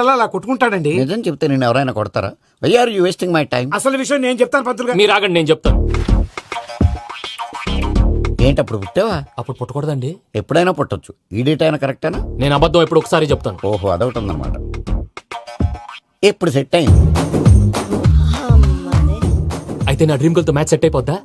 చిన్నపిల్లలు అలా కొట్టుకుంటాడండి. నిజం చెప్తే నేను ఎవరైనా కొడతారా? Why are you wasting my time? అసలు విషయం నేను చెప్తాను పంతులు గారు. మీరు ఆగండి, నేను చెప్తాను. ఏంటి అప్పుడు పుట్టావా? అప్పుడు పుట్టకూడదండి. ఎప్పుడైనా పుట్టొచ్చు. ఈ డేట్ అయినా కరెక్టేనా? నేను అబద్ధం ఎప్పుడు ఒకసారి చెప్తాను. ఓహో, అదొకటి ఉందన్నమాట. ఇప్పుడు సెట్ అయింది. అయితే నా డ్రీమ్ గర్ల్ తో మ్యాచ్ సెట్ అయిపోద్దా?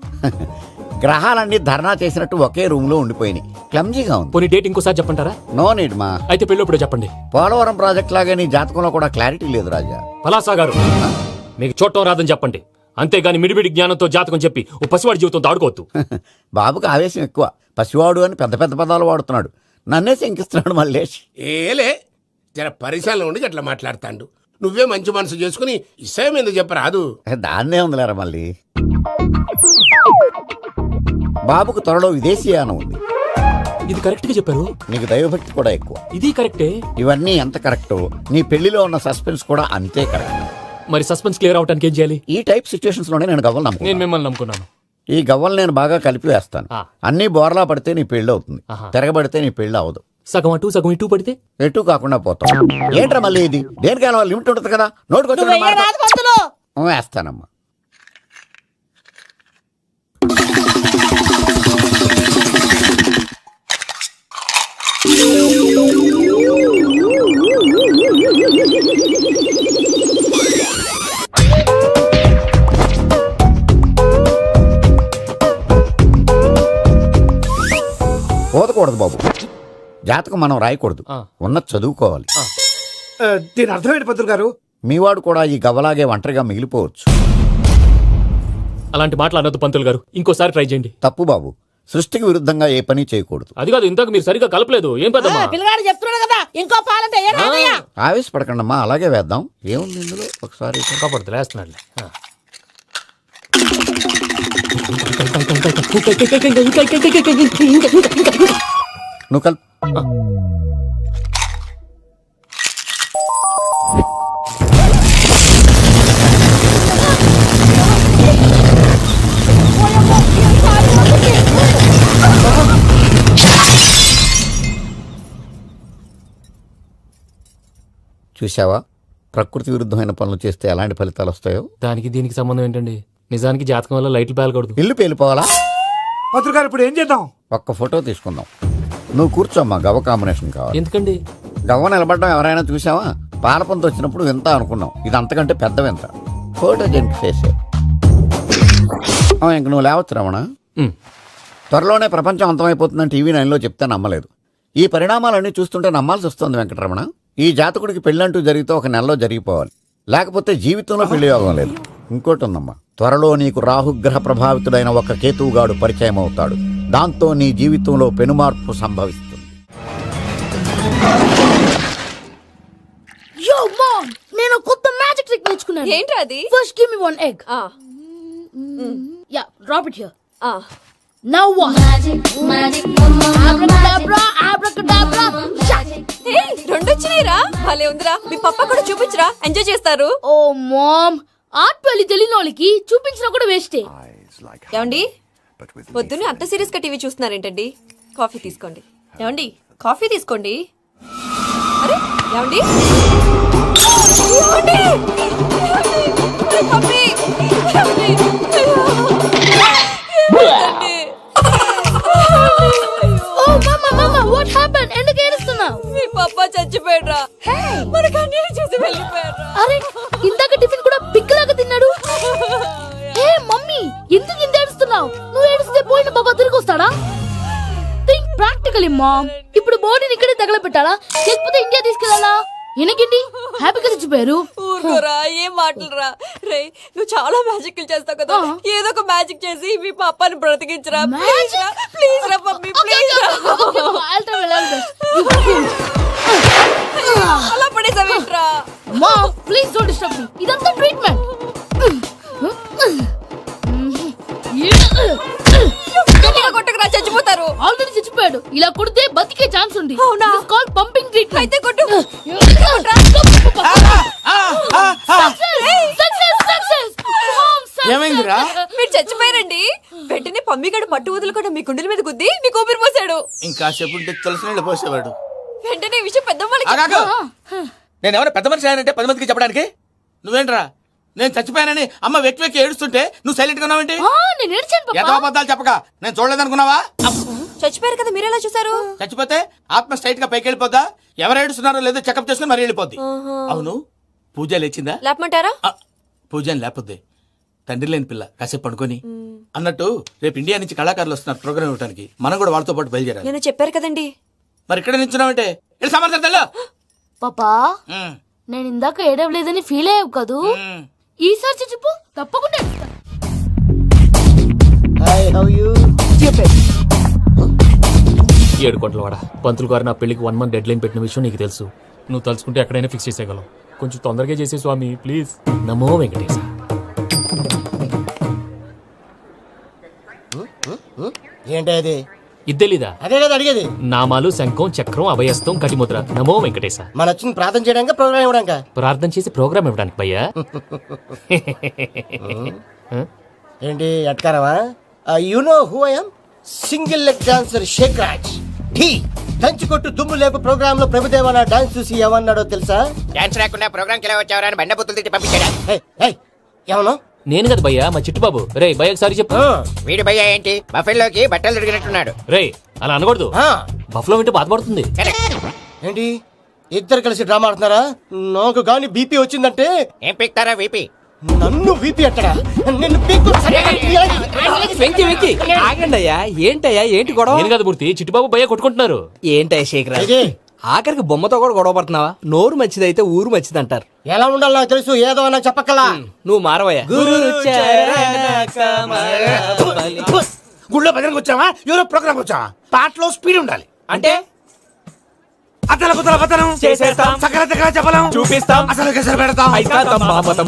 గ్రహాలన్నీ ధర్నా చేసినట్టు ఒకే రూమ్ లో ఉండిపోయినాయి. క్లమ్జీగా ఉంది. పోనీ డేట్ ఇంకోసారి చెప్పంటారా? నో నీడ్ మా. అయితే పెళ్ళప్పుడు చెప్పండి. పోలవరం ప్రాజెక్ట్ లాగా నీ జాతకంలో కూడా క్లారిటీ లేదు రాజా. పలాసా గారు, మీకు చూడటం రాదని చెప్పండి. అంతేగాని మిడిమిడి జ్ఞానంతో జాతకం చెప్పి ఓ పసివాడి జీవితంతో ఆడుకోవద్దు. బాబుకి ఆవేశం ఎక్కువ. పసివాడు అని పెద్ద పెద్ద పదాలు వాడుతున్నాడు. నన్నే శంకిస్తున్నాడు మల్లేష్. ఏలే జర పరిశ్రమలో ఉండి అట్లా మాట్లాడతాండు. నువ్వే మంచి మనసు చేసుకుని ఇసేం ఎందుకు చెప్పరాదు? దాన్నే ఉందిలేరా మళ్ళీ. బాబుకు త్వరలో విదేశీయానం ఉంది. ఇది కరెక్ట్ గా చెప్పారు. నీకు దైవభక్తి కూడా ఎక్కువ. ఇది కరెక్టే. ఇవన్నీ ఎంత కరెక్టో నీ పెళ్లిలో ఉన్న సస్పెన్స్ కూడా అంతే కరెక్ట్. మరి సస్పెన్స్ క్లియర్ అవడానికి ఏం చేయాలి? ఈ టైప్ సిచ్యువేషన్స్ లోనే నేను గవ్వలు నేను నమ్ముకున్నాను. మిమ్మల్ని నమ్ముకున్నాను. ఈ గవ్వలు నేను బాగా కలిపి వేస్తాను. అన్ని బోర్లా పడితే నీ పెళ్లి అవుతుంది. తిరగబడితే నీ పెళ్లి అవదు. సగం అటు సగం ఇటు పడితే ఎటు కాకుండా పోతాం. ఏంట్రా మళ్ళీ ఇది? దేనికైనా లిమిట్ ఉంటుంది కదా. నోటుకొచ్చి వేస్తానమ్మా. పోదకూడదు బాబు. జాతకం మనం రాయకూడదు. ఉన్నది చదువుకోవాలి. దీని అర్థం ఏంటి పంతులు గారు? మీవాడు కూడా ఈ గవ్వలాగే ఒంటరిగా మిగిలిపోవచ్చు. అలాంటి మాటలు అనొద్దు పంతులు గారు. ఇంకోసారి ట్రై చేయండి. తప్పు బాబు. సృష్టికి విరుద్ధంగా ఏ పని చేయకూడదు. అది కాదు, ఇంతకు మీరు సరిగా కలపలేదు. ఏం పెద్దమ్మా? పిల్లగాడు చెప్తున్నాడు కదా, ఇంకో పాలంటే ఆవేశపడకండమ్మా, అలాగే వేద్దాం. ఏముంది ఇందులో? ఒకసారి కాపాడుతు వేస్తున్నాడు. నువ్వు కల్. చూసావా, ప్రకృతి విరుద్ధమైన పనులు చేస్తే ఎలాంటి ఫలితాలు వస్తాయో. దానికి దీనికి సంబంధం ఏంటండి? నిజానికి జాతకం వల్ల లైట్లు పేలకూడదు. ఇల్లు పేలిపోవాలా? పంతులు గారు ఇప్పుడు ఏం చేద్దాం? ఒక్క ఫోటో తీసుకుందాం. నువ్వు కూర్చోమ్మా. గవ్వ కాంబినేషన్ కావాలి. ఎందుకండి? గవ్వ నిలబడడం ఎవరైనా చూసావా? పాలపంత వచ్చినప్పుడు వింత అనుకున్నాం. ఇది అంతకంటే పెద్ద వింత. ఫోటో జెంట్ చేసే. ఇంక నువ్వు లేవచ్చు రమణ. త్వరలోనే ప్రపంచం అంతమైపోతుందని టీవీ 9లో చెప్తే నమ్మలేదు. ఈ పరిణామాలన్నీ చూస్తుంటే నమ్మాల్సి వస్తుంది వెంకటరమణ. ఈ జాతకుడికి పెళ్ళంటూ జరిగితే ఒక నెలలో జరిగిపోవాలి. లేకపోతే జీవితంలో పెళ్లి యోగం లేదు. ఇంకోటి ఉందమ్మా, త్వరలో నీకు రాహుగ్రహ ప్రభావితుడైన ఒక కేతువుగాడు పరిచయం అవుతాడు. దాంతో నీ జీవితంలో పెనుమార్పు సంభవిస్తుంది. యో మామ్, నేను కొత్త మ్యాజిక్ ట్రిక్ నేర్చుకున్నాను. ఏంటి అది? First give me one egg. Yeah, drop it here. Now what? Abracadabra, abracadabra. Hey, రెండు వచ్చినాయిరా. భలే ఉందిరా. మీ పప్ప కూడా చూపించరా, ఎంజాయ్ చేస్తారు. ఓ మామ్, ఆర్ట్ పెళ్లి తెలియని వాళ్ళకి చూపించినా కూడా వేస్టే. ఏమండి, పొద్దున్నే అంత సీరియస్ గా టీవీ చూస్తున్నారేంటండి? కాఫీ తీసుకోండి. ఏమండి, కాఫీ తీసుకోండి. అరే ఏమండి, ఏమండి? పప్పి, ఏమండి? ఏమండి? ఓ మమ్మా మమ్మా, వాట్ హ్యాపెండ్? ఎందుకు ఏడుస్తున్నావు? మీ పప్ప చచ్చిపోయాడ్రా. మనకు అన్యాయం చేసి వెళ్ళిపోయాడ్రా. అరే, ఇందాక టిఫిన్ కూడా పిక్కలాగా తిన్నాడు. ఏ మమ్మీ, ఎందుకు ఇంత ఏడుస్తున్నావు? నువ్వు ఏడిస్తే పోయిన బాబా తిరిగి వస్తాడా? Think practically mom. ఇప్పుడు బాడీని ఇక్కడే తగలబెట్టాలా, లేకపోతే ఇండియా తీసుకెళ్లాలా? ఎనకండి హ్యాపీగా చచ్చిపోయారు. ఊరుకోరా, ఏం మాటలురా. రే, నువ్వు చాలా మ్యాజిక్లు చేస్తావు కదా, ఏదో ఒక మ్యాజిక్ చేసి మీ పాపాని బ్రతికించరా. ప్లీజ్ రా మమ్మీ, ప్లీజ్ రా. అలా పడేసావేంట్రా? Mom, please don't disturb me. ఇదంతా ట్రీట్మెంట్. కొట్టకురా, చచ్చిపోతారు. ఆల్రెడీ చచ్చిపోయాడు. ఇలా కొడితే బతికే ఛాన్స్ ఉంది. అవునా? Call pumping treatment. అయితే కొట్టు. ఏమైందిరా? మీరు చచ్చిపోయారండి. వెంటనే పమ్మిగాడు పట్టు వదులుకుండా మీ గుండెల మీద గుద్ది మీకు ఊపిరి పోసాడు. ఇంకా సేపు తెలిసిన పోసేవాడు. వెంటనే ఈ విషయం పెద్దవాళ్ళకి. నేను ఎవరైనా పెద్ద మనిషి అంటే 10 మందికి చెప్పడానికి? నువ్వేంట్రా నేను చచ్చిపోయానని అమ్మ వెక్కి వెక్కి ఏడుస్తుంటే నువ్వు సైలెంట్ గా ఉన్నావేంటి? నేను ఏడ్చాను ఎంత పాపా. అబద్ధాలు చెప్పక నేను చూడలేదనుకున్నావా? చచ్చిపోయారు కదా మీరెలా చూసారు? చచ్చిపోతే ఆత్మ స్ట్రైట్ గా పైకి వెళ్ళిపోద్దా? ఎవరు ఏడుస్తున్నారో లేదో చెకప్ చేసుకుని మరీ వెళ్ళిపోద్ది. అవును పూజ లేచిందా? లేపమంటారా? పూజ అని లేకపోద్ది. తండ్రి లేని పిల్ల కాసేపు పడుకొని అన్నట్టు రేపు ఇండియా నుంచి కళాకారులు వస్తున్నారు ప్రోగ్రామ్ ఇవ్వడానికి. మనం కూడా వాళ్ళతో పాటు బయలుదేరాలి. నేను చెప్పారు కదండి. మరి ఇక్కడ నిల్చున్నావంటే వెళ్ళి సమాధానం పాపా నేను ఇందాక ఏడవలేదని ఫీల్ అయ్యావు కదూ. ఈసారి చచ్చిపో తప్పకుండా ఏడుస్తా. ఏడు కోట్ల వాడ పంతులు గారు నా పెళ్లికి 1 month డెడ్ లైన్ పెట్టిన విషయం నీకు తెలుసు. నువ్వు తలుచుకుంటే ఎక్కడైనా ఫిక్స్ చేసేయగలవు. కొంచెం తొందరగా చేసే స్వామి ప్లీజ్. నమో వెంకటేశ. ఏంటి అది? ఇద్దెలీదా? అదే కదా అడిగేది. నామాలు శంఖం చక్రం అభయస్తం కటిముద్ర. నమో వెంకటేశ. మన వచ్చింది ప్రార్థన చేయడానికి ప్రోగ్రామ్ ఇవ్వడానికి. ప్రార్థన చేసి ప్రోగ్రామ్ ఇవ్వడానికి భయ్యా. ఏంటి ఎట్కారవా? You know who I am? Single leg dancer Shaik Raj. Dhee దంచి కొట్టు దుమ్ము లేపు ప్రోగ్రామ్ లో ప్రభుదేవ నా డాన్స్ చూసి ఏమన్నాడో తెలుసా? డాన్స్ రాకుండా ప్రోగ్రామ్ కి ఎలా వచ్చావరా అని బండ బుద్ధులు తిట్టి పంపించాడా? ఏమన్నా? నేను కదా భయ్యా మా చిట్టుబాబు. రే భయ్య ఒకసారి చెప్పు. వీడి భయ్య ఏంటి బఫెల్లోకి బట్టలు తిరిగినట్టున్నాడు. రే అలా అనకూడదు. బఫ్లో వింటే బాధపడుతుంది. ఏంటి ఇద్దరు కలిసి డ్రామా ఆడుతున్నారా? నాకు గాని బీపీ వచ్చిందంటే ఏం పీక్తారా వీపీ? నన్ను బీపీ ఎట్టడా? నిన్ను పీక్కు వెంకి వెంకి ఆగండి అయ్యా. ఏంటయ్యా ఏంటి గొడవ? నేను కదా మూర్తి చిట్టుబాబు భయ్య కొట్టుకుంటున్నారు. ఏంటయ్యా శేఖర్ ఆఖరికి బొమ్మతో కూడా గొడవ పడుతున్నావా? నోరు మంచిదైతే ఊరు మంచిది అంటారు. ఎలా ఉండాలో నాకు తెలుసు, ఏదో నాకు చెప్పక్కలా. నువ్వు మారవయ్యా. గుళ్ళో భజనకు వచ్చావా? ఎవరో ప్రోగ్రామ్ వచ్చావా? పాటలో స్పీడ్ ఉండాలి. అంటే అతల కుతల పతనం చేసేస్తాం. సకల దగ్గర చెప్పలేం చూపిస్తాం. అసలు గెసరు పెడతాం. అయితాం బాపతం.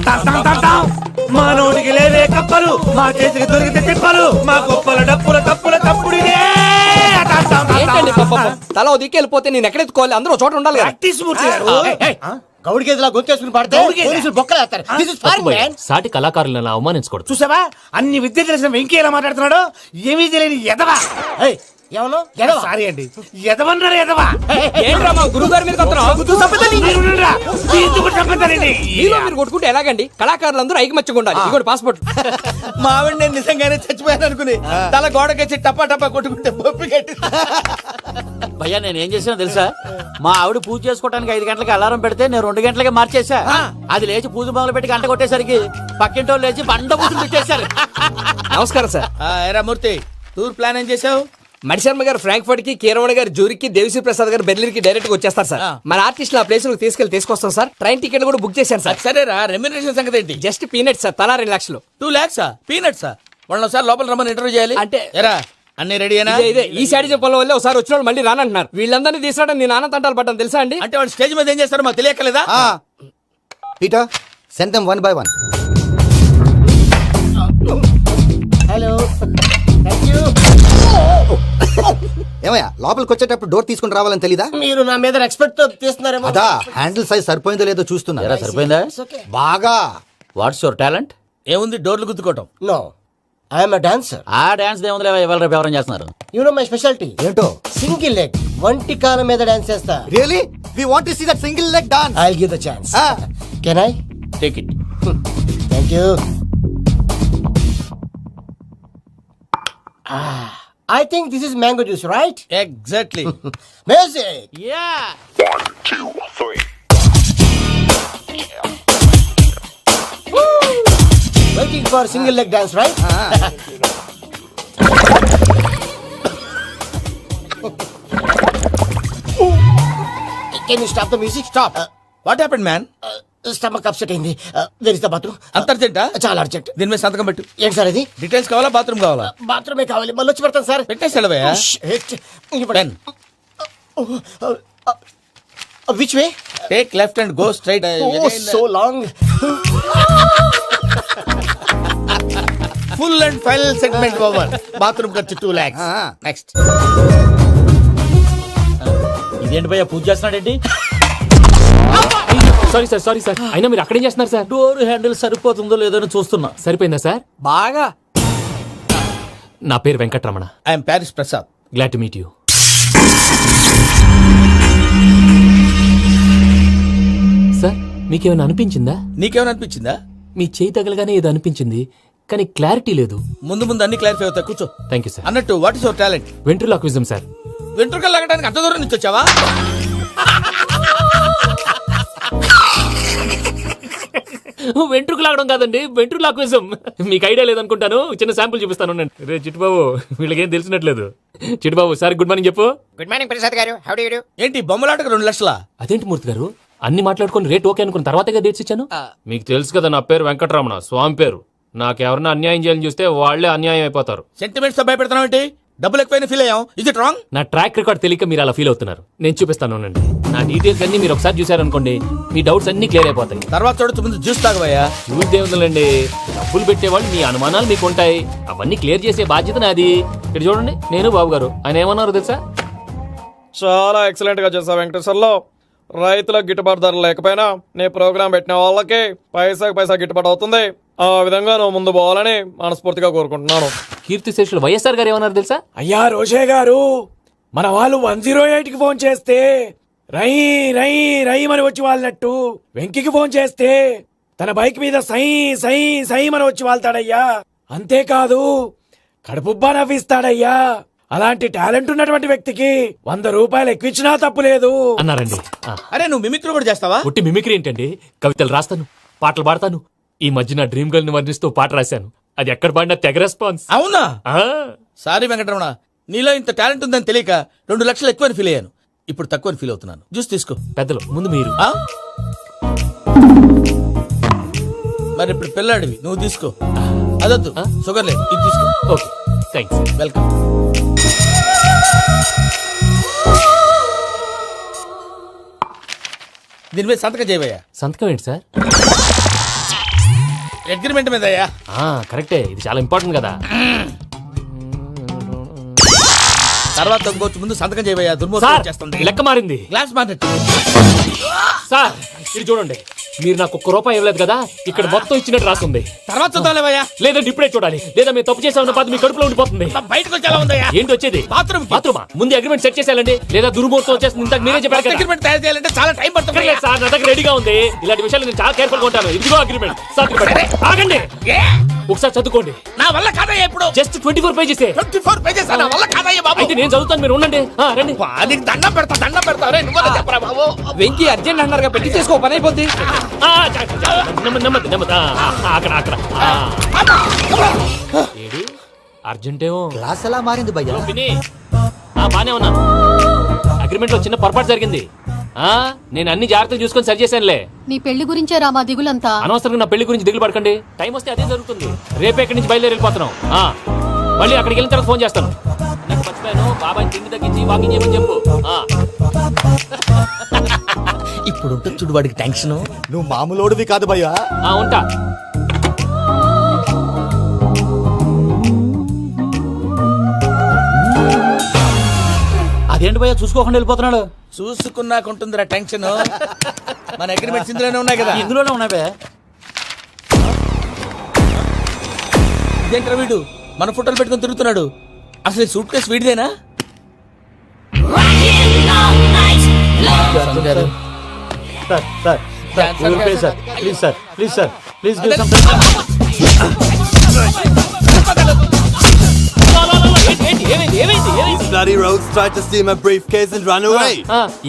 మా నోటికి లేవే కప్పలు, మా చేతికి దొరికితే తిప్పలు, మా గొప్పల డప్పుల తప్పుల తప్పుడిదే. ఏంటండి పాపం? తల ఓ దిక్కు వెళ్ళిపోతే నేను ఎక్కడ ఎత్తుకోవాలి? అందరూ ఒక చోట ఉండాలి కదా. ప్రాక్టీస్ మూర్తి గారు. గౌడి గేదెలా గొంతేసుకుని పాడితే పోలీసులు బొక్కలు వేస్తారు. This is foreign, man. సాటి కళాకారులను అవమానించకూడదు. చూసావా అన్ని విద్య తెలిసిన వెంకీ ఎలా మాట్లాడుతున్నాడు? ఏమీ తెలియని ఎదవా. ఏమన్నా సారీ అండి, ఎదవన్నారు ఎదవా. ఏంట్రా మా గురువు గారి మీద మీరు కొట్టుకుంటే ఎలాగండి? కళాకారులందరూ ఐకమత్యంగా ఉండాలి. ఇదిగోటి పాస్పోర్ట్. మా ఆవిడ నేను నిజంగానే చచ్చిపోయాను అనుకుని తల గోడకొచ్చి టపా టపా కొట్టుకుంటే బొప్పి కట్టి. భయ్యా నేను ఏం చేసినా తెలుసా? మా ఆవిడ పూజ చేసుకోవడానికి 5 గంటలకి అలారం పెడితే నేను 2 గంటలకి మార్చేసా. అది లేచి పూజ మొదలు పెట్టి గంట కొట్టేసరికి పక్కింటోళ్ళు లేచి బండ పూజలు పెట్టేశారు. నమస్కారం సార్. ఏరా మూర్తి టూర్ ప్లాన్ ఏం చేసావు? మణిశర్మ గారు ఫ్రాంక్ఫర్ట్ కి, కీరవాణి గారు జూరికి, దేవిశ్రీ ప్రసాద్ గారు బెర్లిన్ కి డైరెక్ట్ గా వచ్చేస్తారు సార్. మన ఆర్టిస్ట్ ఆ ప్లేస్ తీసుకొస్తాం సార్. ట్రైన్ టికెట్ కూడా బుక్ చేశాను సార్. సరేరా రెమ్యూనరేషన్ సంగతి ఏంటి? Just peanuts sir. తలా 2 లక్షలు. 2 lakhs పీనట్స్ వాళ్ళని ఒకసారి లోపల రమ్మని ఇంటర్వ్యూ చేయాలి. అంటే ఎరా అన్ని రెడీ అయినా? ఇదే ఈ సైడ్ చెప్పడం వల్ల ఒకసారి వచ్చిన వాళ్ళు మళ్ళీ రానంటున్నారు. వీళ్ళందరినీ తీసుకురావడం నేను ఆనంద తంటాలు పడ్డాను తెలుసా అండి. అంటే వాళ్ళు స్టేజ్ మీద ఏం చేస్తారో మాకు తెలియకలేదా? Peter send them 1 by 1. Hello thank you. ఏమయ్యా లోపలికి వచ్చేటప్పుడు డోర్ తీసుకుని రావాలని తెలీదా? మీరు నా మీద ఎక్స్పెక్ట్ తో తీస్తున్నారేమో. అదా హ్యాండిల్ సైజ్ సరిపోయిందో లేదో చూస్తున్నా. సరిపోయిందా? బాగా. What's your talent? ఏముంది డోర్లు గుద్దుకోవటం. No I'm dancer. ఆ డాన్స్ దేవుందిలే ఇవాళ రేపు ఎవరైనా చేస్తున్నారు. యు నో మై స్పెషాలిటీ ఏంటో? సింగిల్ లెగ్ వంటి కాలం మీద డాన్స్ చేస్తా. Really we want to see that single leg dance. I will give the chance. Can I take it? Thank you. I think this is mango juice, right? Exactly. Music. Yeah. 1, 2, 3. Waiting for single leg dance, right? Can you stop the music? Stop. What happened, man? Stomach upset అయింది. Where is the bathroom? అంత అర్జెంటా? చాలా urgent. దీని మీద సంతకం పెట్టు. ఏంటి sir ఇది? Details కావాలా బాత్రూమ్ కావాలా? బాత్రూమే కావాలి. మళ్ళీ వచ్చి పెడతాను సార్. పెట్టేసి వెళ్ళవయ్యా. Done. Which way? Take left and go straight. Oh, so long. Full and final segment over. Bathroom ఖర్చు 2 lakhs. Next. ఇదేంటి భయ్యా పూజ చేస్తున్నాడేంటి? సారీ సార్ అయినా మీరు అక్కడేం చేస్తున్నారు సార్? డోర్ హ్యాండిల్ సరిపోతుందో లేదో అని చూస్తున్నా. సరిపోయిందా సార్? బాగా. నా పేరు Venkataramana. I am Paris Prasad. Glad to meet you. మీకేమైనా అనిపించిందా? నీకేమైనా అనిపించిందా? మీ చేయి తగలగానే ఏదో అనిపించింది, కానీ క్లారిటీ లేదు. ముందు ముందు అన్ని క్లారిఫై అవుతాయి, కూర్చో. Thank you sir. అన్నట్టు what is your talent? Ventriloquism sir. వెంట్రుకలు లాగడానికి అంత దూరం నుంచి వచ్చావా? వెంట్రుకు లాగడం కాదండి, వెంట్రులాక్విజం. మీకు ఐడియా లేదనుకుంటాను, చిన్న శాంపుల్ చూపిస్తాను. రే చిట్టుబాబు, వీళ్ళకేం తెలిసినట్లేదు. చిట్టుబాబు సార్ గుడ్ మార్నింగ్ చెప్పు. గుడ్ మార్నింగ్ ప్రసాద్ గారు, హౌ డు యు డు? ఏంటి బొమ్మలాటకు 2 లక్షలా? అదేంటి మూర్తి గారు, అన్ని మాట్లాడుకొని రేట్ ఓకే అనుకున్న తర్వాతగా డేట్స్ ఇచ్చాను. మీకు తెలుసు కదా, నా పేరు వెంకటరమణ, స్వామి పేరు. నాకెవరన్నా అన్యాయం చేయాలని చూస్తే వాళ్లే అన్యాయం అయిపోతారు. సెంటిమెంట్స్ తో భయపెడతావు ఏంటి? డబ్బులు ఎక్కువైనా ఫీల్ అయ్యాం. Is it wrong? నా ట్రాక్ రికార్డ్ తెలియక మీరు అలా ఫీల్ అవుతున్నారు. నేను చూపిస్తాను ఉండండి. నా డీటెయిల్స్ అన్ని మీరు ఒకసారి చూసారనుకోండి, మీ డౌట్స్ అన్ని క్లియర్ అయిపోతాయి. తర్వాత చూడొచ్చు, ముందు జ్యూస్ తాగబోయా. చూస్తే ఉందండి, డబ్బులు పెట్టేవాళ్ళు మీ అనుమానాలు మీకు ఉంటాయి, అవన్నీ క్లియర్ చేసే బాధ్యత నాది. ఇక్కడ చూడండి, నేను బాబు గారు. ఆయన ఏమన్నారు తెలుసా? చాలా ఎక్సలెంట్ గా చేసావు వెంకటేశ్వర్లో. రైతులకు గిట్టుబాటు ధర లేకపోయినా నీ ప్రోగ్రాం పెట్టిన వాళ్ళకి పైసాకి పైసా గిట్టుబాటు అవుతుంది. ఆ విధంగా నువ్వు ముందు పోవాలని మనస్ఫూర్తిగా కోరుకుంటున్నాను. కీర్తి శేషులు వైఎస్ఆర్ గారు ఏమన్నారు తెలుసా? అయ్యా రోషే గారు, మన వాళ్ళు 108కి ఫోన్ చేస్తే రై రై రై అని వచ్చి వాళ్ళనట్టు, వెంకికి ఫోన్ చేస్తే తన బైక్ మీద సై సై సై అని వచ్చి వాళ్తాడయ్యా. అంతేకాదు కడుపుబ్బా నవ్విస్తాడయ్యా. అలాంటి టాలెంట్ ఉన్నటువంటి వ్యక్తికి 100 రూపాయలు ఎక్కువచ్చినా తప్పు లేదు అన్నారండి. అరే నువ్వు మిమిక్రీ కూడా చేస్తావా? పుట్టి మిమిక్రీ ఏంటండి, కవితలు రాస్తాను, పాటలు పాడతాను. ఈ మధ్య నా డ్రీమ్ గర్ల్ ని వర్ణిస్తూ పాట రాశాను, అది ఎక్కడ పాడినా తెగ రెస్పాన్స్. అవునా? ఆ, సారీ వెంకటరమణ, నీలో ఇంత టాలెంట్ ఉందని తెలియక 2 లక్షలు ఎక్కువని ఫీల్ అయ్యాను. ఇప్పుడు తక్కువని ఫీల్ అవుతున్నాను. జ్యూస్ తీసుకో. పెద్దలు ముందు మీరు. ఆ? మరి ఇప్పుడు పిల్లాడివి, నువ్వు తీసుకో. అదొద్దు, షుగర్ లేదు, ఇది తీసుకో. Okay thanks. వెల్కమ్. దీని మీద సంతకం చేయవయ్యా. సంతకం ఏంటి సార్? అగ్రిమెంట్ మీద అయ్యా. కరెక్టే, ఇది చాలా ఇంపార్టెంట్ కదా. తర్వాత ఇంకొచ్చి ముందు సంతకం చేయవయ్యా. సార్ దుర్మోహం చేస్తుంది. లెక్క మారింది. Glass market. సార్ ఇది చూడండి, మీరు నాకు 1 రూపాయి ఇవ్వలేదు కదా, ఇక్కడ మొత్తం ఇచ్చినట్టు రాస్తుంది. తర్వాత చూద్దాంలేవయ్యా. లేదంటే ఇప్పుడే చూడాలి, లేదా మీరు తప్పు చేసామన్న బాధ మీ కడుపులో ఉండిపోతుంది. బయటకు వచ్చేలా ఉందయ్యా. ఏంటి వచ్చేది? బాత్రూమ్ బాత్రూమా? ముందు అగ్రిమెంట్ సెట్ చేసేయాలండి, లేదా దుర్మూర్తం వచ్చేస్తుంది. ఇంతకు మీరే చెప్పారు కదా. అగ్రిమెంట్ తయారు చేయాలంటే చాలా టైం పడుతుంది. అక్కర్లేదు సార్, నా దగ్గర రెడీగా ఉంది. ఇలాంటి విషయాలు నేను చాలా కేర్ఫుల్ గా ఉంటాను. ఇదిగో అగ్రిమెంట్. ఆగండి, ఒకసారి చదువుకోండి. నా వల్ల కాదయ్యా. ఇప్పుడు జస్ట్ 24 పేజెస్. 24 పేజెస్ నా వల్ల కాదయ్యా బాబు. అయితే నేను చదువుతాను, మీరు ఉండండి. రండి. నీకు దండం పెడతా రే. నువ్వు చెప్పరా బాబు. వెంకీ అర్జెంట్ అన్నారుగా, పెట్టి చేసుకో, పని అయిపోద్ది. నెమ్మది నెమ్మది. అక్కడ అక్కడ. ఏడి అర్జెంటేమో. క్లాస్ ఎలా మారింది భయ్యా? విని బానే ఉన్నాను. అగ్రిమెంట్ లో చిన్న పొరపాటు జరిగింది. నేను అన్ని జాగ్రత్తలు చూసుకొని సరి చేశానులే. నీ పెళ్లి గురించే రా మా దిగులంతా. అనవసరంగా నా పెళ్లి గురించి దిగులు పడకండి. టైం వస్తే అదే జరుగుతుంది. రేపే ఇక్కడి నుంచి బయలుదేరి వెళ్ళిపోతున్నాం. మళ్ళీ అక్కడికి వెళ్ళిన తర్వాత ఫోన్ చేస్తాను. నాకు మర్చిపోయాను, బాబాయ్ తిండి తగ్గించి వాకింగ్ చేయమని చెప్పు. ఇప్పుడు ఉంటుంది చూడు వాడికి టెన్షన్. నువ్వు మామూలోడివి కాదు భయ్యా. ఉంటా. అదేంటి భయ్యా చూసుకోకుండా వెళ్ళిపోతున్నాడు? చూసుకున్నాకుంటుందిరా టెన్షన్. మన అగ్రిమెంట్స్ ఇందులోనే ఉన్నాయి కదా. ఇందులోనే ఉన్నాయి భయ్యా. ఇదేంట్రా వీడు మన ఫోటోలు పెట్టుకొని తిరుగుతున్నాడు? అసలు సూట్ కేసు వీడిదేనా?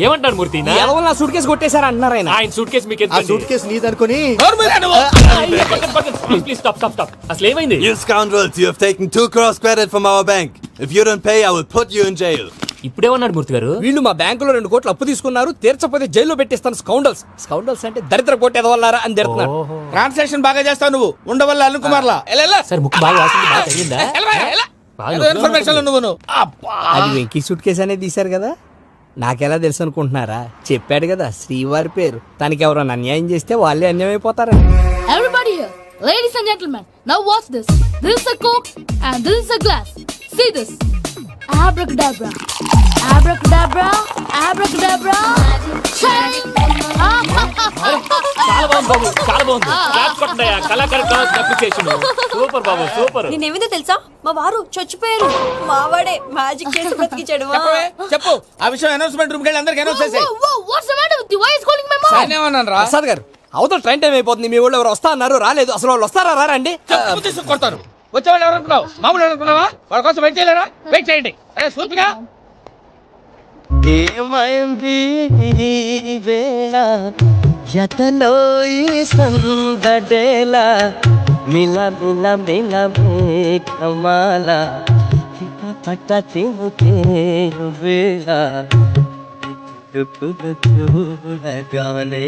ఏమంటారు మూర్తి? ఎవరు నా సూట్ కేసు కొట్టేశారు అంటున్నారు ఆయన. ఆయన సూట్ కేసు మీకు సూట్ కేసు నీదనుకుని ప్లీజ్ స్టాప్ స్టాప్ స్టాప్. అసలు ఏమైంది? You scoundrels, you have taken 2 crores credit from our bank. If you don't pay, I will put you in jail. ఇప్పుడేమన్నాడు మూర్తి గారు? వీళ్ళు మా బ్యాంకులో 2 కోట్లు అప్పు తీసుకున్నారు, తీర్చపోతే జైల్లో పెట్టిస్తాను. స్కౌండల్స్. స్కౌండల్స్ అంటే దరిద్ర కోట ఎదవల్లారా అని తిడుతున్నాడు. ట్రాన్సాక్షన్ బాగా చేస్తావు నువ్వు. ఉండవల్ల అల్లు కుమార్లా. సార్ ముక్కు బాగా వాసింది, బాగా తగిలిందా? ఇన్ఫర్మేషన్ నువ్వు. అది వెంకీ సూట్ కేసు అనేది తీశారు కదా, నాకెలా తెలుసు అనుకుంటున్నారా? చెప్పాడు కదా శ్రీవారి పేరు. తనకి ఎవరైనా అన్యాయం చేస్తే వాళ్ళే అన్యాయం అయిపోతారని. Everybody here, ladies and gentlemen, now watch this. This is a Coke and this is a glass. See this. Abracadabra. Abracadabra. Abracadabra. Shine. చాలా బాగుంది బాబు, చాలా బాగుంది. క్లాస్ కొట్టండియా, కళాకారు క్లాస్ అప్లికేషన్. సూపర్ బాబు, సూపర్. నేనేమిదో తెలుసా, మా వారు చచ్చిపోయారు. మావాడే మ్యాజిక్ చేసి బ్రతికించాడు. చెప్పు ఆ విషయం. అనౌన్స్మెంట్ రూమ్ కి వెళ్ళి అందరికి అనౌన్స్ చేసేయ్. Whoa, whoa, what's the matter with you? Why is calling my mom? ఏమన్నాను రా? ప్రసాద్ గారు అవతల ట్రైన్ టైం అయిపోతుంది. మీ వాళ్ళు ఎవరు వస్తా అన్నారు, రాలేదు. అసలు వాళ్ళు వస్తారా రారా అండి? కొడతారు. వచ్చేవాళ్ళు ఎవరు అనుకున్నావు? మామూలు అనుకున్నావా? వాళ్ళ కోసం వెయిట్ చేయలేరా? వెయిట్ చేయండి. సూపిగా ఏమైంది ఈ వేళ జతలో ఈ సందడేల మిల మిల మిల కమాల పట్ట తిను వేళ చూడగానే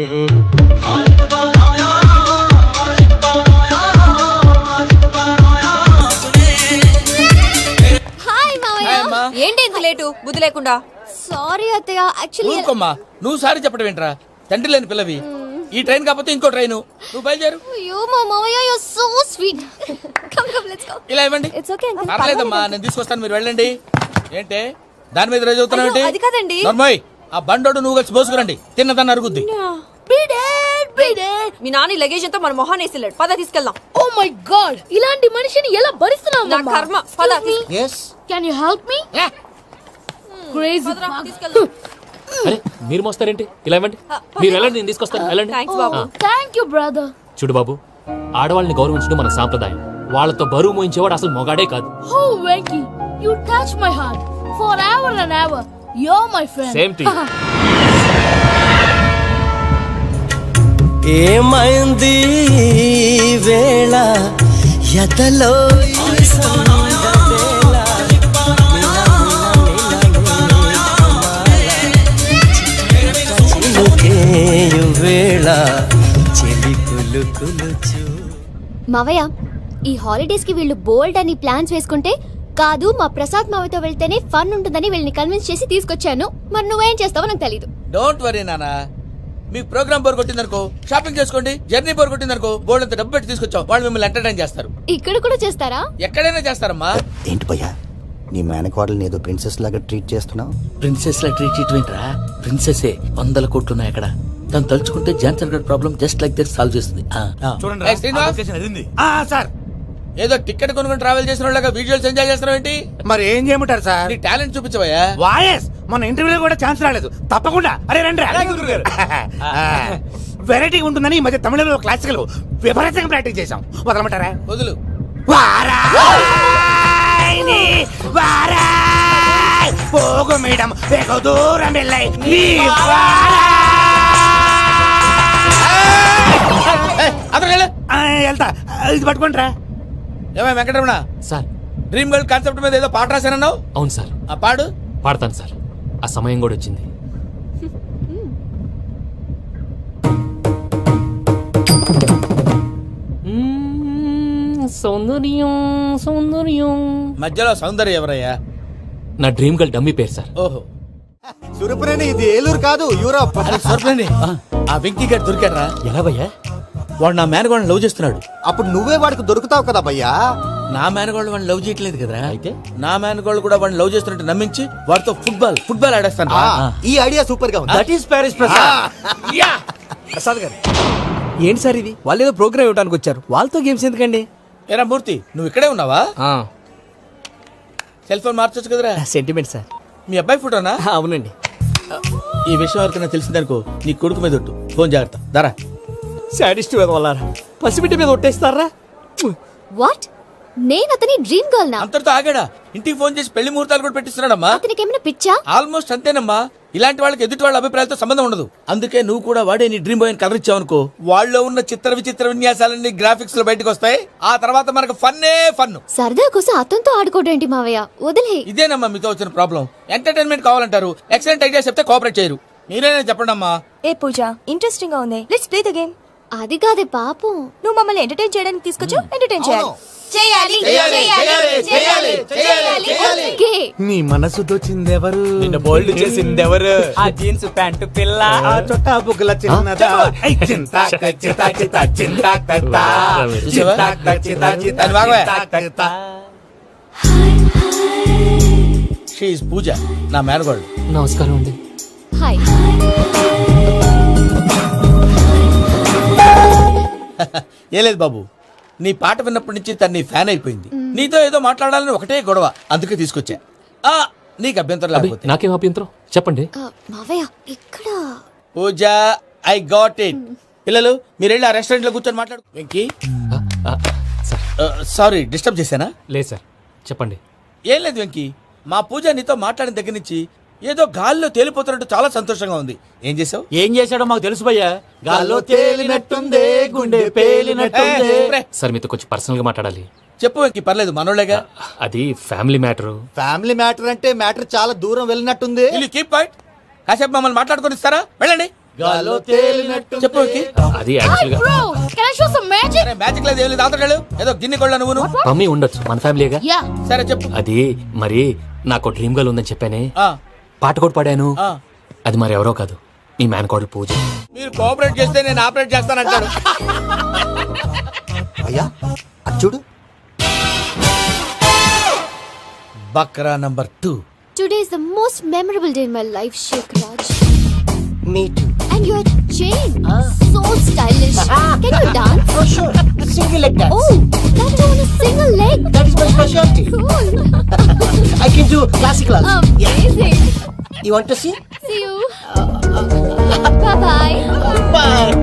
ఏంటి ఇంత లేటు బుద్ధి లేకుండా? సారీ అత్తయ్య, యాక్చువల్లీ ఊరుకోమ్మా. నువ్వు సారి చెప్పడం ఏంట్రా? తండ్రి లేని పిల్లవి. ఈ ట్రైన్ కాకపోతే ఇంకో ట్రైన్. నువ్వు బయలుదేరు. అయ్యో మా మావయ్య you so sweet. Come come let's go. ఇలా ఇవ్వండి. It's okay uncle. పర్లేదమ్మా, నేను తీసుకొస్తాను, మీరు వెళ్ళండి. ఏంటే దాని మీద రోజు అవుతున్నావు ఏంటి? అది కాదండి. నర్మోయ్, ఆ బండోడు నువ్వు కలిసి పోసుకురండి. తిన్నదాన్ని అరుగుద్ది. మీ నాన్న లగేజ్ అంతా మన మొహాన్ని వేసిల్లాడు. పద తీసుకెళ్దాం. ఓ మై గాడ్, ఇలాంటి మనిషిని ఎలా భరిస్తున్నావు? నా కర్మ. పద yes can you help me? Crazy. తీసుకెళ్దాం. అరే మీరు మోస్తారేంటి? ఇలా ఇవ్వండి. మీరు వెళ్ళండి, నేను తీసుకొస్తాను. వెళ్ళండి. థ్యాంక్స్ బాబు. Thank you brother. చూడు బాబు, ఆడవాళ్ళని గౌరవించడం మన సాంప్రదాయం. వాళ్ళతో బరువు మోయించేవాడు అసలు మొగాడే కాదు. Oh Venky, you touch my heart forever and ever. You're my friend. Same to you. ఏమైంది ఈ వేళ ఎతలో ఈ సందడేల చిలుకేయు వేళ చెలి కులుకులుచు. మావయ్య, ఈ హాలిడేస్ కి వీళ్ళు బోల్డ్ అని ప్లాన్స్ వేసుకుంటే కాదు మా ప్రసాద్ మావయ్యతో వెళ్తేనే ఫన్ ఉంటుందని వీళ్ళని కన్విన్స్ చేసి తీసుకొచ్చాను. మరి నువ్వేం చేస్తావో నాకు తెలీదు. డోంట్ వరీ నానా. మీ ప్రోగ్రామ్ బోర్ కొట్టిందనుకో షాపింగ్ చేసుకోండి. జర్నీ బోర్ కొట్టిందనుకో బోర్డు అంత డబ్బు పెట్టి తీసుకొచ్చాం. వాళ్ళు మిమ్మల్ని ఎంటర్టైన్ చేస్తారు. ఇక్కడ కూడా చేస్తారా? ఎక్కడైనా చేస్తారమ్మా. ఏంటి భయ్యా, నీ మేనకోడల్ని ఏదో ప్రిన్సెస్ లాగా ట్రీట్ చేస్తున్నావు? ప్రిన్సెస్ లా ట్రీట్ చేయటమేంట్రా? ప్రిన్సెస్ 100 కోట్లు ఉన్నాయి అక్కడ. తను తలుచుకుంటే జాన్సన్ గడ్ problem just like that solve చేస్తుంది. సార్ ఏదో టికెట్ కొనుక్కొని ట్రావెల్ చేసిన వాళ్ళగా విజువల్స్ ఎంజాయ్ చేస్తున్నావు ఏంటి? మరి ఏం చేయమంటారు సార్? నీ టాలెంట్ చూపించవయ్యా. వాయస్ మన ఇంటర్వ్యూలో కూడా ఛాన్స్ రాలేదు. తప్పకుండా అరే రండి. వెరైటీ ఉంటుందని ఈ మధ్య తమిళంలో క్లాసికల్ విపరీతంగా ప్రాక్టీస్ చేశాం. వదలమంటారా? వదులు. వారాయని వారాయ్ పోగు మేడం వెగు దూరం వెళ్ళై నీ వెళ్తా. ఇది పట్టుకుంటారా? ఏమై Venkataramana, sir. Dream girl concept మీద ఏదో పాట రాశానన్నావు. అవును సార్. ఆ పాడు. పాడతాను సార్. ఆ సమయం కూడా వచ్చింది. సౌందర్యం సౌందర్యం. మధ్యలో సౌందర్య ఎవరయ్యా? నా డ్రీమ్ గర్ల్ డమ్మీ పేరు సార్. ఓహో, సురపురేని ఇది ఏలూరు కాదు, యూరోప్. సర్ప్లేండి. ఆ వెంకీ గారు దొరికాడరా? ఎలా భయ్యా? వాడు నా మేనగోళ్ళని లవ్ చేస్తున్నాడు. అప్పుడు నువ్వే వాడికి దొరుకుతావు కదా భయ్యా. నా మేనగోళ్ళు వాడిని లవ్ చేయట్లేదు కదరా. అయితే నా మేనగోళ్ళు కూడా వాడిని లవ్ చేస్తున్నట్టు నమ్మించి వాడితో ఫుట్బాల్ ఆడేస్తాను. ఈ ఐడియా సూపర్ గా ఉంది. దట్ ఈస్ ప్యారిస్ ప్రసాద్ గారు, ఏంటి సార్ ఇది? వాళ్ళు ఏదో ప్రోగ్రామ్ ఇవ్వడానికి వచ్చారు, వాళ్ళతో గేమ్స్ ఎందుకండి? ఏరా మూర్తి, నువ్వు ఇక్కడే ఉన్నావా? సెల్ ఫోన్ మార్చొచ్చు కదరా. Sentiment sir. మీ అబ్బాయి ఫోటోనా? అవునండి. ఈ విషయం ఎవరికైనా తెలిసిందనుకో నీ కొడుకు మీద ఒట్టు. ఫోన్ జాగ్రత్త. దారా. సాడిస్ట్ వాళ్ళారా, పసిబిడ్డ మీద ఒట్టేస్తారా? వాట్? నేను అతని డ్రీమ్ గర్ల్ నా? అంతటితో ఆగాడా? ఇంటికి ఫోన్ చేసి పెళ్లి ముహూర్తాలు కూడా పెట్టిస్తున్నాడమ్మా. అతనికి ఏమైనా పిచ్చా? ఆల్మోస్ట్ అంతేనమ్మా. ఇలాంటి వాళ్ళకి ఎదుటి వాళ్ళ అభిప్రాయాలతో సంబంధం ఉండదు. అందుకే నువ్వు కూడా వాడే నీ డ్రీమ్ బాయ్ ని కవర్ ఇచ్చావనుకో, వాళ్ళలో ఉన్న చిత్ర విచిత్ర విన్యాసాలన్నీ గ్రాఫిక్స్ లో బయటకు వస్తాయి. ఆ తర్వాత మనకు ఫన్నే ఫన్. సరదా కోసం అతనితో ఆడుకోవడం ఏంటి మావయ్య? వదిలే. ఇదేనమ్మా మీతో వచ్చిన ప్రాబ్లం. ఎంటర్టైన్మెంట్ కావాలంటారు, ఎక్సలెంట్ ఐడియా చెప్తే కోఆపరేట్ చేయరు. మీరేనా చెప్పండి అమ్మా. ఏ పూజ, ఇంట్రెస్టింగ్ గా ఉంది. Let's play the game. అది కాదే పాపం. నువ్వు మమ్మల్ని ఎంటర్టైన్ చేయడానికి తీసుకొచ్చు. ఎంటర్టైన్ చేయాలి. ఓకే. నీ మనసు దోచిందెవరు? నిన్ను బోల్డ్ చేసిందెవరు? ఆ జీన్స్ ప్యాంటు పిల్ల, ఆ చొట్టా బుగ్గల చిన్నదా. షీ ఇస్ పూజ, నా మేనగోళ్ళు. నమస్కారం అండి. హాయ్. ఏ లేదు బాబు, నీ పాట విన్నప్పటి నుంచి తను నీ ఫ్యాన్ అయిపోయింది. నీతో ఏదో మాట్లాడాలని ఒకటే గొడవ, అందుకే తీసుకొచ్చా. నీకు అభ్యంతరం లేకపోతే. నాకేం అభ్యంతరం చెప్పండి. మావయ్య ఇక్కడ. పూజ, ఐ గాట్ ఇట్. పిల్లలు మీరు వెళ్ళి ఆ రెస్టారెంట్ లో కూర్చొని మాట్లాడు. వెంకీ సార్ సారీ డిస్టర్బ్ చేశానా? లేదు సార్, చెప్పండి. ఏం లేదు వెంకీ, మా పూజ నీతో మాట్లాడిన దగ్గర నుంచి ఏదో గాల్లో తేలిపోతున్నట్టు చాలా సంతోషంగా ఉంది. ఏం చేసావు? ఏం చేశాడో మాకు తెలుసు భయ్యా. గాల్లో తేలినట్టుందే, గుండె పేలినట్టుందే. సార్ మీతో కొంచెం పర్సనల్ గా మాట్లాడాలి. చెప్పు వెంకీ, పర్లేదు మనోళ్ళేగా. అది ఫ్యామిలీ మ్యాటరు. ఫ్యామిలీ మ్యాటర్ అంటే మ్యాటర్ చాలా దూరం వెళ్ళినట్టుంది. Keep point. కాసేపు మమ్మల్ని మాట్లాడుకొని ఇస్తారా? వెళ్ళండి. గాల్లో తేలినట్టు చెప్పు వెంకీ. అది యాక్చువల్ గా Bro, can I show some magic? సరే మ్యాజిక్ లేదు, ఏం లేదు, ఆతడాలు ఏదో గిన్నె కొళ్ళ నువ్వు. మమ్మీ ఉండొచ్చు, మన ఫ్యామిలీగా. Yeah. సరే చెప్పు. అది మరి నాకు డ్రీమ్ గర్ల్ ఉందని చెప్పానే, ఆ, పాట కూడా పాడాను. ఆ. అది మరి ఎవరో కాదు, మీ మేనకోడలు పూజ. మీరు కోఆపరేట్ చేస్తే నేను ఆపరేట్ చేస్తానంటాడు. అయ్యా అది చూడు. Bakra number 2. Today is the most memorable day in my life, Sheikh Raj. Me two. And your chain, so stylish. Can you dance? Oh, sure. Single leg dance. Oh, that too on a single leg. That is my specialty. Cool. I can do classical also. Amazing. You want to see? See you. Bye bye. Bye.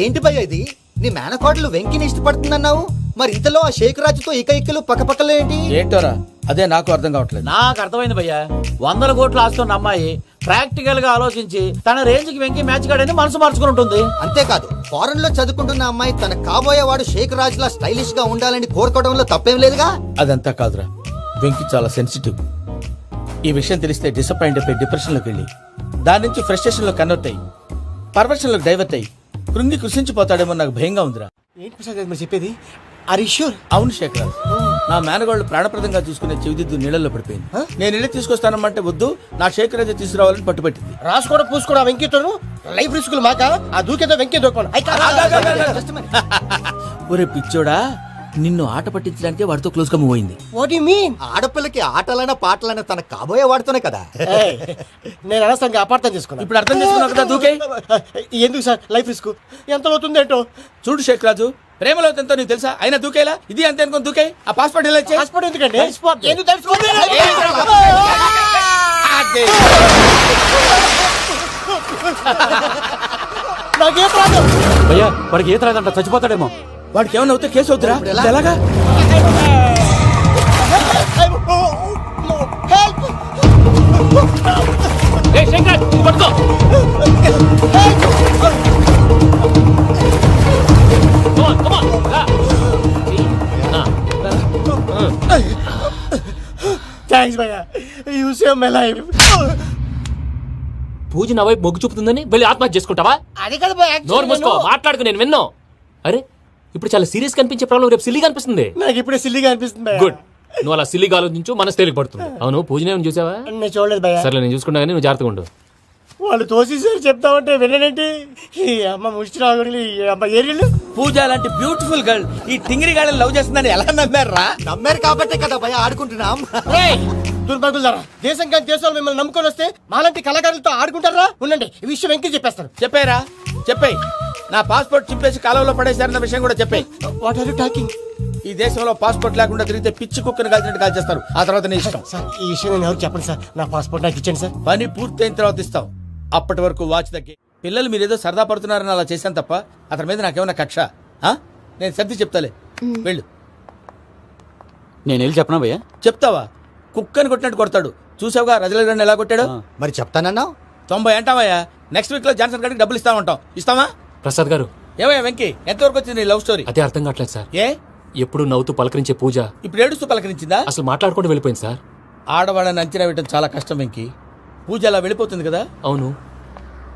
ఏంటి భయ్యా ఇది? నీ మేనకోడలు వెంకిని ఇష్టపడుతుందన్నావు, మరి ఇంతలో ఆ షేక్ రాజుతో ఇకలు పక్కపక్కలో ఏంటి? ఏంటోరా, అదే నాకు అర్థం కావట్లేదు. నాకు అర్థమైంది భయ్యా. 100 కోట్లు ఆస్తున్న అమ్మాయి ప్రాక్టికల్ గా ఆలోచించి తన రేంజ్ కి వెంకి మ్యాచ్ కాడని మనసు మార్చుకుని ఉంటుంది. అంతేకాదు, ఫారెన్ లో చదువుకుంటున్న అమ్మాయి తన కాబోయేవాడు షేక్ రాజ్ లా స్టైలిష్ గా ఉండాలని కోరుకోవడంలో తప్పేం లేదుగా. అదంతా కాదురా, వెంకి చాలా సెన్సిటివ్. ఈ విషయం తెలిస్తే డిసప్పాయింట్ అయిపోయి డిప్రెషన్ లోకి వెళ్ళి దాని నుంచి ఫ్రస్ట్రేషన్ లో కన్వర్ట్ అయ్యి పర్వర్షన్ లోకి డైవర్ట్ అయ్యి కృంగి కృషించిపోతాడేమో నాకు భయంగా ఉందిరా. ఏంటి ప్రసాద్ గారు మీరు చెప్పేది? Are you sure? అవును శేఖర్, నా మేనగోళ్ళు ప్రాణప్రదంగా చూసుకునే చెవిదిద్దు నీళ్ళల్లో పడిపోయింది. నేను ఇల్లు తీసుకొస్తానమ్మంటే వద్దు, నా శేఖర్ అయితే తీసుకురావాలని పట్టుబట్టింది. రాసుకోవడం పూసుకోవడం వెంకీతోను లైఫ్ రిస్కులు మాక. ఆ దూకేదో వెంకీ దూకోండి. ఒరే పిచ్చోడా, నిన్ను ఆట పట్టించడానికి వాడితో క్లోజ్ గా మూవ్ అయింది. What you mean? ఆడపిల్లకి ఆటలైనా పాటలైనా తన కాబోయే వాడుతోనే కదా. నేను అనవసరంగా అపార్థం చేసుకున్నా. ఇప్పుడు అర్థం చేసుకున్నావు కదా, దూకే. ఎందుకు సార్ లైఫ్ రిస్క్? ఎంత అవుతుంది ఏంటో. చూడు శేఖర్ రాజు, ప్రేమలో ఎంతో నీకు తెలుసా? అయినా దూకేలా, ఇది అంతే అనుకుని దూకే. ఆ పాస్పోర్ట్ ఇలా ఇచ్చే. పాస్పోర్ట్ ఎందుకండి? ఎందుకు తెలుసుకోండి? నాకేం రాదు. భయ్యా వాడికి ఈత రాదంట, చచ్చిపోతాడేమో. వాడికి ఏమన్నా అవుతే కేసు అవుతురా? ఎలాగా? థ్యాంక్స్ భయ్యా, యు సేవ్ మై లైఫ్. పూజ నా వైపు మొగ్గు చూపుతుందని వెళ్ళి ఆత్మహత్య చేసుకుంటావా? అది కదా భయ్యా, నోరు మూసుకో, మాట్లాడుకు, నేను విన్నో. అరే ఇప్పుడు చాలా సీరియస్ కనిపించే ప్రాబ్లం రేపు సిల్లీగా అనిపిస్తుంది. నాకు ఇప్పుడే సిల్లిగా అనిపిస్తుంది భయ్యా. గుడ్, నువ్వు అలా సిల్లీగా ఆలోచించు, మనసు తేలిక పడుతుంది. అవును పూజనే చూసావా? నేను చూడలేదు భయ్యా. సర్లే నేను చూసుకుంటా కానీ నువ్వు జాగ్రత్తగా ఉండు. వాళ్ళు తోసేసారు చెప్తామంటే విననేంటి? ఈ అమ్మ ముష్టి రాగుడి, ఈ అమ్మ ఏరియలు. పూజ లాంటి బ్యూటిఫుల్ గర్ల్ ఈ టింగిరి గాళ్ళని లవ్ చేస్తుందని ఎలా నమ్మారా? నమ్మారు కాబట్టే కదా భయ ఆడుకుంటున్నాం. దుర్భగులారా, దేశం కానీ దేశాలు మిమ్మల్ని నమ్ముకొని వస్తే మాలాంటి కళాకారులతో ఆడుకుంటారా? ఉండండి, ఈ విషయం వెంకీ చెప్పేస్తాను. చెప్పారా? చెప్పాయి. నా పాస్పోర్ట్ చింపేసి కాలంలో పడేశారన్న విషయం కూడా చెప్పాయి. What are you talking? ఈ దేశంలో పాస్పోర్ట్ లేకుండా తిరిగితే పిచ్చి కుక్కను కాల్చినట్టు కాల్చేస్తారు. ఆ తర్వాత నీ ఇష్టం. సార్ ఈ విషయం నేను ఎవరు చెప్పండి సార్. నా పాస్పోర్ట్ నాకు ఇచ్చండి సార్. పని పూర్తయిన తర్వాత ఇస్తాం. అప్పటి వరకు వాచ్ దగ్గర. పిల్లలు మీరేదో సరదా పడుతున్నారని అలా చేశాను తప్ప అతని మీద నాకేమన్నా కక్ష? నేను సర్ది చెప్తాలే, వెళ్ళు. నేను వెళ్ళి చెప్పనా భయ్యా? చెప్తావా? కుక్కని కొట్టినట్టు కొడతాడు. చూసావుగా రజల గండి ఎలా కొట్టాడు? మరి చెప్తానన్నావు. 90 అంటావయ్యా. నెక్స్ట్ వీక్ లో జాన్సన్ గారికి డబ్బులు ఇస్తామంటాం. ఇస్తావా? ప్రసాద్ గారు, ఏమయ్యా వెంకీ, ఎంతవరకు వచ్చింది నీ లవ్ స్టోరీ? అదే అర్థం కావట్లేదు సార్. ఏ ఎప్పుడు నవ్వుతూ పలకరించే పూజ ఇప్పుడు ఏడుస్తూ పలకరించిందా? అసలు మాట్లాడుకుంటూ వెళ్ళిపోయింది సార్. ఆడవాళ్ళని అంచనా వేయడం చాలా కష్టం వెంకీ. పూజ అలా వెళ్ళిపోతుంది కదా. అవును.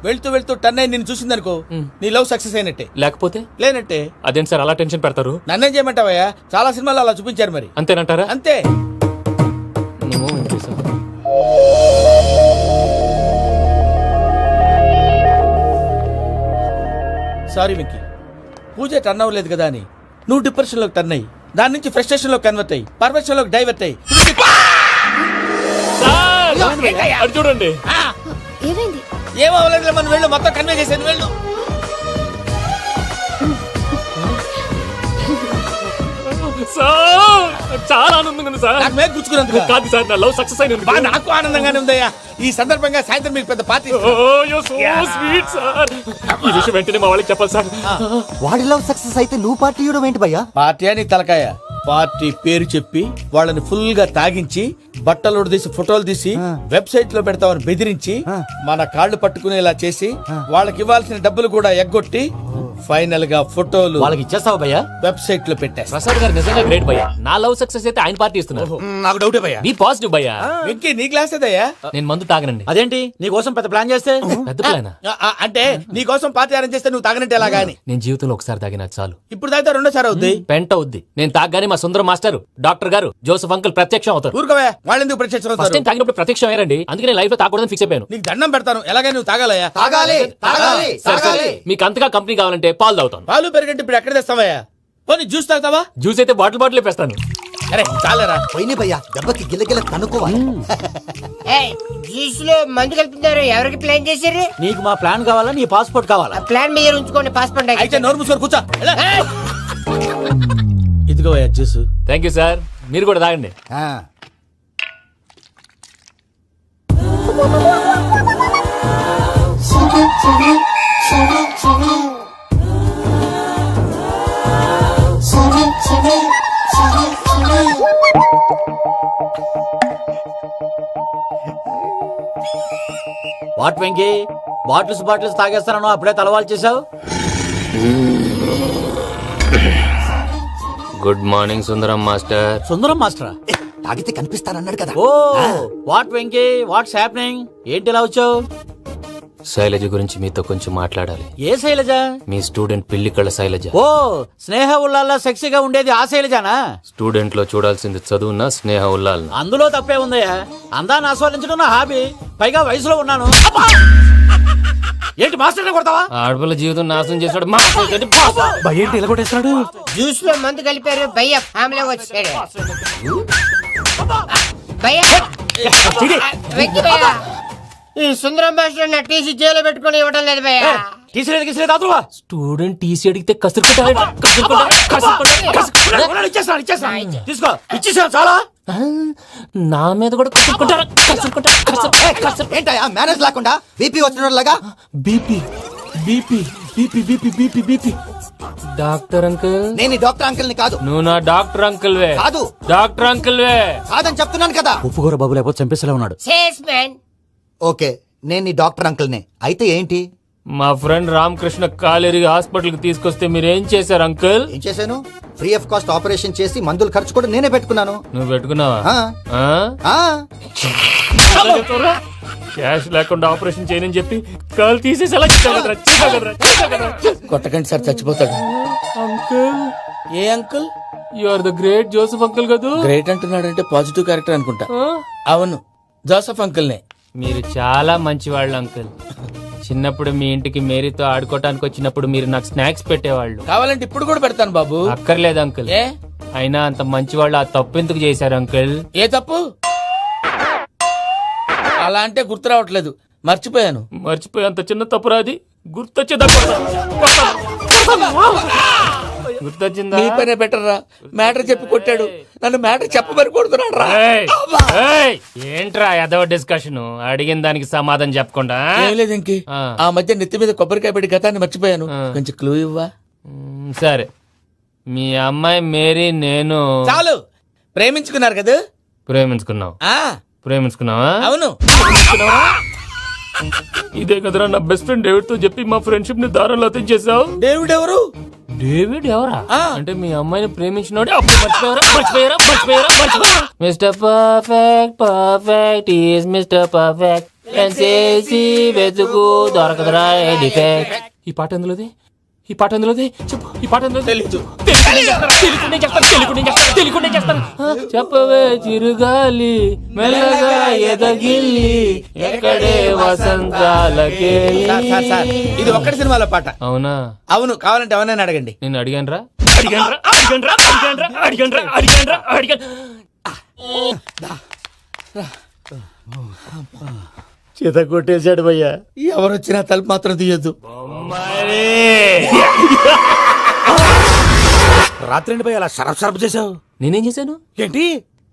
వెళ్తూ వెళ్తూ టర్న్ అయి నిన్ను చూసిందనుకో, నీ లవ్ సక్సెస్ అయినట్టే. లేకపోతే లేనట్టే. అదేంటి సార్ అలా టెన్షన్ పెడతారు? నన్నేం చేయమంటావయ్యా? చాలా సినిమాలు అలా చూపించారు మరి. అంతేనంటారా? అంతే. నమో వెంకటేశ్వర. సారీ వెంకీ, పూజ టర్న్ అవ్వలేదు కదా అని నువ్వు డిప్రెషన్ లోకి టర్న్ అయ్యి దాని నుంచి ఫ్రస్ట్రేషన్ లో కన్వర్ట్ అయ్యి పర్వర్షన్ లోకి డైవర్ట్ అయ్యి చూడండి. ఏమైంది? ఏమవ్వలేదు, మనం వెళ్ళు, మొత్తం కన్వే చేసేది వెళ్ళు. సార్ చాలా ఆనందంగా ఉంది సార్. నాకు మీద గుచ్చుకున్నందుకు కాదు సార్, నా లవ్ సక్సెస్ అయినందుకు. బా, నాకు ఆనందంగానే ఉందయ్యా. ఈ సందర్భంగా సాయంత్రం మీకు పెద్ద పార్టీ స్వీట్ సార్. ఈ విషయం వెంటనే మా వాళ్ళకి చెప్పాలి సార్. వాడి లవ్ సక్సెస్ అయితే నువ్వు పార్టీ ఇవ్వడం ఏంటి భయ్యా? పార్టీ అని తలకాయ. పార్టీ పేరు చెప్పి వాళ్ళని ఫుల్ గా తాగించి బట్టలు తీసి ఫోటోలు తీసి వెబ్సైట్ లో పెడతామని బెదిరించి మన కాళ్ళు పట్టుకునేలా చేసి వాళ్ళకి ఇవ్వాల్సిన డబ్బులు కూడా ఎగ్గొట్టి ఫైనల్ గా ఫోటోలు వాళ్ళకి ఇచ్చేస్తావా భయ్యా? వెబ్సైట్ లో పెట్టా. ప్రసాద్ గారు నిజంగా గ్రేట్ భయ్యా. నా లవ్ సక్సెస్ అయితే ఆయన పార్టీ ఇస్తున్నారు. నాకు డౌటే భయ్యా. బీ పాజిటివ్ భయ్యా. వెంకీ నీ గ్లాస్ ఏదయ్యా? నేను మందు తాగనండి. అదేంటి నీ కోసం పెద్ద ప్లాన్ చేస్తే? పెద్ద ప్లాన్. అంటే నీ కోసం పార్టీ అరేంజ్ చేస్తే నువ్వు తాగనంటే ఎలాగా అని. నేను జీవితంలో ఒకసారి తాగినా చాలు. ఇప్పుడు తాగితే రెండోసారి అవుద్ది. పెంట అవుద్ది. నేను తాగగానే మా సుందరం మాస్టర్, డాక్టర్ గారు, జోసఫ్ అంకుల్ ప్రత్యక్షం అవుతారు. ఊరుకోవా, వాళ్ళెందుకు ప్రత్యక్షం ఫస్ట్ అవుతారు? టైం తాగినప్పుడు ప్రత్యక్షం అయ్యారండి. అందుకే నేను లైఫ్ లో తాగకూడదని ఫిక్స్ అయిపోయాను. నీకు దండం పెడతాను, ఎలాగే నువ్వు తాగాలయ్యా. తాగాలి తాగాలి సరే, సరే. తాగాలి. మీకు అంతగా కంపెనీ కావాలంటే పాలు తాగుతాను. పాలు పెరిగంటే ఇప్పుడు ఎక్కడ తెస్తావయ్యా? పోనీ జ్యూస్ తాగుతావా? జ్యూస్ అయితే బాటిల్ వేస్తాను. అరే చాలరా. పోయిన భయ్యా, దెబ్బకి గిల్లగిల్ల తనుకోవాలి. జ్యూస్ లో మందు కలుపుతున్నారు, ఎవరికి ప్లాన్ చేశారు? నీకు మా ప్లాన్ కావాలా, నీ పాస్పోర్ట్ కావాలా? ప్లాన్ మీద ఉంచుకోండి, పాస్పోర్ట్ అయితే నోరు మూసుకొని కూర్చో. ఇదిగో జ్యూస్. Thank you sir. మీరు కూడా తాగండి. వాట్ వెంకీ, బాటిల్స్ తాగేస్తాను అప్పుడే తలవాలు చేసావు. Good morning Sundaram master. Sundaram మాస్టరా? తాగితే కనిపిస్తానన్నాడు కదా. Oh what Venky, what's happening? ఏంటి ఇలా వచ్చావు? శైలజ గురించి మీతో కొంచెం మాట్లాడాలి. ఏ శైలజ? మీ స్టూడెంట్ పిల్లి కళ్ళ శైలజ. ఓ స్నేహ ఉల్లాల్లో సెక్సీగా ఉండేది ఆ శైలజానా? స్టూడెంట్ లో చూడాల్సింది చదువున్న స్నేహ ఉల్లాల్. అందులో తప్పే ఉందయ్యా. అందాన్ని ఆస్వాదించడం నా హాబీ, పైగా వయసులో ఉన్నాను. అబ్బా! ఏంటి మాస్టర్ కొడతావా? ఆడపిల్ల జీవితం నాశనం చేశాడు. ఏంటి ఇలా కొట్టేస్తున్నాడు? జ్యూస్ లో మందు కలిపారు, భయ్య ఫ్యామిలీ వచ్చాడు. భయ్య వెక్కి భయ్య, ఈ సుందరం భాష నా టీసీ జైలు పెట్టుకుని ఇవ్వడం లేదు భయ్య. స్టూడెంట్ టీసీ అడిగితే కసురు తీసుకో, ఇచ్చేసా చాలా. నా మీద కూడా ఏంటయ్యా మేనేజ్ లేకుండా బీపీ వచ్చినలాగా? BP BP BP BP BP BP. Doctor uncle, నేను డాక్టర్ అంకుల్ ని కాదు. నువ్వు నా డాక్టర్ అంకుల్ వే. కాదు, డాక్టర్ అంకుల్ వే కాదని చెప్తున్నాను కదా. ఉప్పుకూర బాబు లేకపోతే చంపేసేలా ఉన్నాడు. సేల్స్మెన్. ఓకే, నేను నీ డాక్టర్ అంకుల్ నే. అయితే ఏంటి? మా ఫ్రెండ్ రామకృష్ణ కాలేరికి హాస్పిటల్ కి తీసుకొస్తే మీరేం చేశారు అంకుల్? ఏం చేశాను? ఫ్రీ ఆఫ్ కాస్ట్ ఆపరేషన్ చేసి మందుల ఖర్చు కూడా నేనే పెట్టుకున్నాను. నువ్వు పెట్టుకున్నావా? క్యాష్ లేకుండా ఆపరేషన్ చేయనని చెప్పి కాల్ తీసేసి కొట్టకండి సార్, చచ్చిపోతాడు. అంకుల్, ఏ uncle? You are the great Joseph uncle కదా. గ్రేట్ అంటున్నాడంటే పాజిటివ్ క్యారెక్టర్ అనుకుంటా. అవును, జోసెఫ్ అంకుల్ నే. మీరు చాలా మంచివాళ్ళు అంకుల్. చిన్నప్పుడు మీ ఇంటికి మేరీతో ఆడుకోవటానికి వచ్చినప్పుడు మీరు నాకు స్నాక్స్ పెట్టేవాళ్ళు. కావాలంటే ఇప్పుడు కూడా పెడతాను బాబు. అక్కర్లేదు అంకుల్. ఏ? అయినా అంత మంచివాళ్ళు ఆ తప్పు ఎందుకు చేశారు అంకుల్? ఏ తప్పు? అలా అంటే గుర్తు రావట్లేదు, మర్చిపోయాను. మర్చిపోయేంత చిన్న తప్పురాది గుర్తొచ్చేదా? గుర్తొచ్చిందా? నీ పనే బెటర్ రా. మ్యాటర్ చెప్పి కొట్టాడు, నన్ను మ్యాటర్ చెప్పమని కొడుతున్నాడు రా. ఏంట్రా ఎదవ డిస్కషన్? అడిగిన దానికి సమాధానం చెప్పకుండా. ఏం లేదు ఇంకి, ఆ మధ్య నెత్తి మీద కొబ్బరికాయ పెట్టి గతాన్ని మర్చిపోయాను. కొంచెం క్లూ ఇవ్వా? సరే, మీ అమ్మాయి మేరీ నేను చాలు. ప్రేమించుకున్నారు కదా? ప్రేమించుకున్నావు. ప్రేమించుకున్నావా? అవును. ఇదే కదరా నా బెస్ట్ ఫ్రెండ్ డేవిడ్ తో చెప్పి మా ఫ్రెండ్షిప్ ని దారంలో తెచ్చేసావు. డేవిడ్ ఎవరు? డేవిడ్ ఎవరా? అంటే మీ అమ్మాయిని ప్రేమించినోడే. అప్పుడు మర్చిపోయారా? Mister perfect, perfect is mister perfect. వెతుకు దొరకదురా డిఫెక్ట్. ఈ పాట ఎందులోది? ఈ పాట ఎందులోది? చెప్పు. ఈ పాట ఎందులో? తెలీదు. చెప్పవే చిరుగాలి మెల్లగా ఎదగిల్లి ఎక్కడే వసంతాలకే. ఇది ఒక్కటి సినిమాలో పాట. అవునా? అవును. కావాలంటే ఎవరైనా అడగండి. నేను అడిగాను రా. చేత కొట్టేశాడు భయ్యా. ఎవరొచ్చినా తలుపు మాత్రం తీయద్దు. రాత్రి భయ అలా షరఫ్ చేసావు నేనేం చేశాను? ఏంటి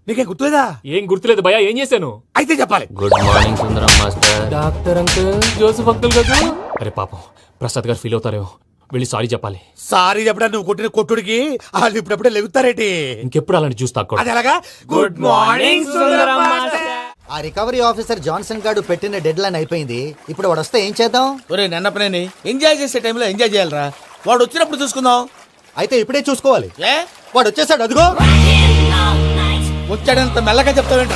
నీకేం గుర్తులేదా? ఏం గుర్తులేదు భయ్యా, ఏం చేశాను? అయితే చెప్పాలి. Good morning Sundaram master. Doctor uncle, Joseph uncle కదా. అరే పాపం, ప్రసాద్ గారు ఫీల్ అవుతారేమో, వెళ్ళి సారీ చెప్పాలి. సారీ చెప్పడా నువ్వు కొట్టిన కొట్టుడికి వాళ్ళు ఇప్పుడప్పుడే లెగుతారేటి. ఇంకెప్పుడు అలాంటి చూస్తా. అది ఎలాగా? Good morning Sundaram master. ఆ రికవరీ ఆఫీసర్ జాన్సన్ గారు పెట్టిన డెడ్ లైన్ అయిపోయింది. ఇప్పుడు వాడు వస్తే ఏం చేద్దాం? ఒరే నన్నపనేని ఎంజాయ్ చేసే టైంలో ఎంజాయ్ చేయాలరా. వాడు వచ్చినప్పుడు చూసుకుందాం. అయితే ఇప్పుడే చూసుకోవాలి. ఏ వాడు వచ్చేసాడు, అదిగో. వచ్చాడంత మెల్లగా చెప్తావేంట?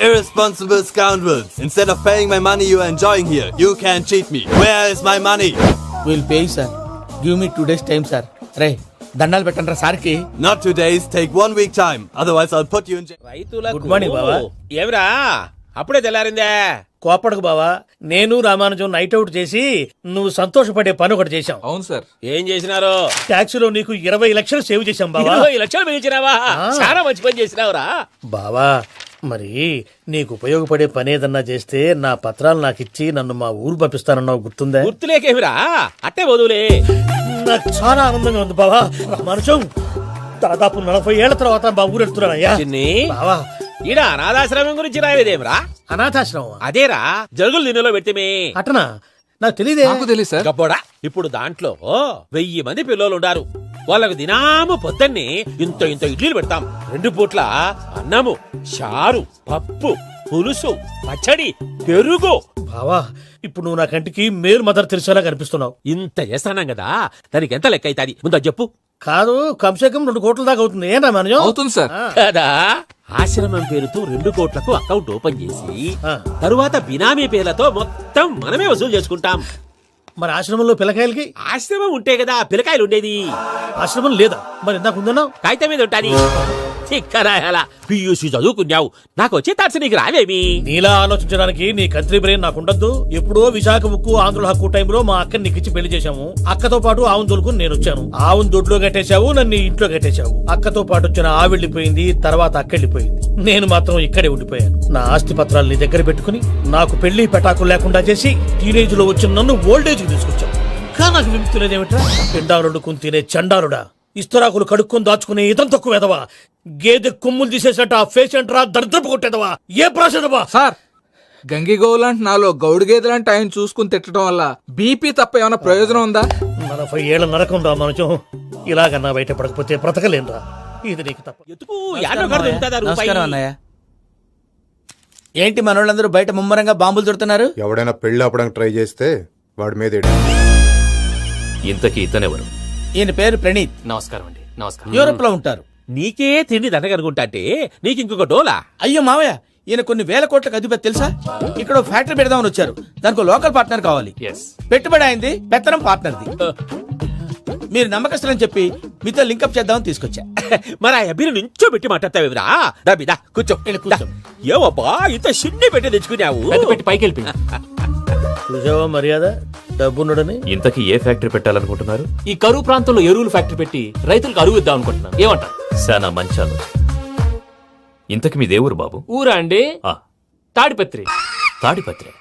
Irresponsible scoundrels. Instead of paying my money you are enjoying here, you can cheat me. Where is my money? Will pay sir. Give me 2 days time sir. రే దండాలు పెట్టండి సార్కి. Not 2 days, take 1 week time. Otherwise I'll put you in jail. Good morning బావా. ఏమిరా అప్పుడే తెల్లారిందే? కోపడకు బావా, నేను Ramanujam night out చేసి నువ్వు సంతోషపడే పని ఒకటి చేశాం. అవును సార్. ఏం చేసినారు? ట్యాక్సీలో నీకు 20 లక్షలు సేవ్ చేశాం బావా. 20 లక్షలు మిగిల్చినావా? చాలా మంచి పని చేసినావురా బావా, మరి నీకు ఉపయోగపడే పని ఏదన్నా చేస్తే నా పత్రాలు నాకు ఇచ్చి నన్ను మా ఊరు పంపిస్తానన్నావు, గుర్తుందా? గుర్తులేకేమిరా, అట్టే వదులే. నాకు చాలా ఆనందంగా ఉంది బావా. రామానుజం, దాదాపు 40 ఏళ్ల తర్వాత మా ఊరు వెళ్తున్నానయ్యా. బావా, ఈడ అనాథాశ్రమం గురించి రాయలేదేమిరా? అనాథాశ్రమం అదేరా, జరుగులు దీనిలో పెట్టిమే. అటనా? నాకు తెలియదే. గబ్బోడా, ఇప్పుడు దాంట్లో 1000 మంది పిల్లలు ఉండారు. వాళ్ళకు దినాము పొద్దున్నే ఇంత ఇంత ఇడ్లీలు పెడతాం. 2 పూట్ల అన్నము, చారు, పప్పు, పులుసు, పచ్చడి, పెరుగు. బావా, ఇప్పుడు నువ్వు నా కంటికి మేలు మదర్ తెరిసేలా కనిపిస్తున్నావు. ఇంత చేస్తానం కదా, దానికి ఎంత లెక్క అవుతుంది ముందు చెప్పు. కాదు, కంసేకం 2 కోట్ల దాకా అవుతుంది. ఏం రామానుజం? అవుతుంది సార్. కదా, ఆశ్రమం పేరుతో 2 కోట్లకు అకౌంట్ ఓపెన్ చేసి తరువాత బినామీ పేర్లతో మొత్తం మనమే వసూలు చేసుకుంటాం. మరి ఆశ్రమంలో పిల్లకాయలకి? ఆశ్రమం ఉంటే కదా పిల్లకాయలు ఉండేది. ఆశ్రమం లేదా? మరి ఇందాక ఉందన్నావు. కాగితం మీద ఉంటాది. చిక్కరాయాలా పియూసీ చదువుకున్నావు, నాకు వచ్చే తాట్స్ నీకు రావేమి? నీలా ఆలోచించడానికి నీ కత్రి బ్రెయిన్ నాకు ఉండద్దు. ఎప్పుడో విశాఖ ముక్కు ఆంధ్రుల హక్కు టైంలో మా అక్కని నీకిచ్చి పెళ్లి చేశాము. అక్కతో పాటు ఆవును దొడుకుని నేను వచ్చాను. ఆవును దొడ్లో కట్టేశావు, నన్ను ఇంట్లో కట్టేశావు. అక్కతో పాటు వచ్చిన ఆవిళ్ళిపోయింది, తర్వాత అక్కెళ్ళిపోయింది. నేను మాత్రం ఇక్కడే ఉండిపోయాను. నా ఆస్తి పత్రాలు నీ దగ్గర పెట్టుకుని నాకు పెళ్లి పెటాకులు లేకుండా చేసి టీనేజ్ లో వచ్చిన నన్ను ఓల్డేజ్ కి తీసుకొచ్చావు. ఇంకా నాకు విముక్తి లేదేమిట్రా? పిండారుడుకుని తినే చండారుడా, ఇస్తరాకులు కడుక్కొని దాచుకునే ఇతం తక్కువ ఎదవా, గేదె కొమ్ములు తీసేసట ఆ పేషెంట్ రా, దరిద్రపు కొట్టేదవా, ఏ ప్రాసెదవా? సార్, గంగిగోవులాంటి నాలో గౌడు గేదెలాంటి ఆయన చూసుకుని తిట్టడం వల్ల బీపీ తప్ప ఏమైనా ప్రయోజనం ఉందా? 40 ఏళ్ల నరకం రా మనచం. ఇలాగన్నా బయట పడకపోతే బ్రతకలేనురా. ఇది నీకు తప్ప. నమస్కారం అన్నయ్య. ఏంటి మనోళ్ళందరూ బయట ముమ్మరంగా బాంబులు దొరుకుతున్నారు? ఎవడైనా పెళ్లి ఆపడానికి ట్రై చేస్తే వాడి మీద ఇంతకీ ఇతనెవరు? ఈయన పేరు ప్రణీత్. నమస్కారం అండి. నమస్కారం. యూరోప్ లో ఉంటారు. నీకే తిండి దండగనుకుంటా అంటే నీకు ఇంకొక డోలా? అయ్యో మావయ్య, ఈయన కొన్ని వేల కోట్లకు అధిపతి తెలుసా? ఇక్కడ ఫ్యాక్టరీ పెడదామని వచ్చారు. దానికి లోకల్ పార్ట్నర్ కావాలి. పెట్టుబడి అయింది, పెత్తనం పార్ట్నర్ది. మీరు నమ్మకస్తులని చెప్పి మీతో లింకప్ చేద్దామని తీసుకొచ్చా. మరి ఆ అబ్బిని నుంచో పెట్టి మాట్లాడతావేమిరా? దాబిదా కూర్చో. ఏవబ్బా ఇంత సిడ్ని పెట్టి తెచ్చుకున్నావు? పెట్టి పైకి వెళ్ళి చూసావా మర్యాద, డబ్బున్నడని. ఇంతకీ ఏ ఫ్యాక్టరీ పెట్టాలనుకుంటున్నారు? ఈ కరువు ప్రాంతంలో ఎరువులు ఫ్యాక్టరీ పెట్టి రైతులకు అరువు ఇద్దాం అనుకుంటున్నాను. ఏమంటారు? శానా మంచి ఆలోచన. ఇంతకి మీ దేవురు బాబు? ఊరా అండి, తాడిపత్రి. తాడిపత్రి?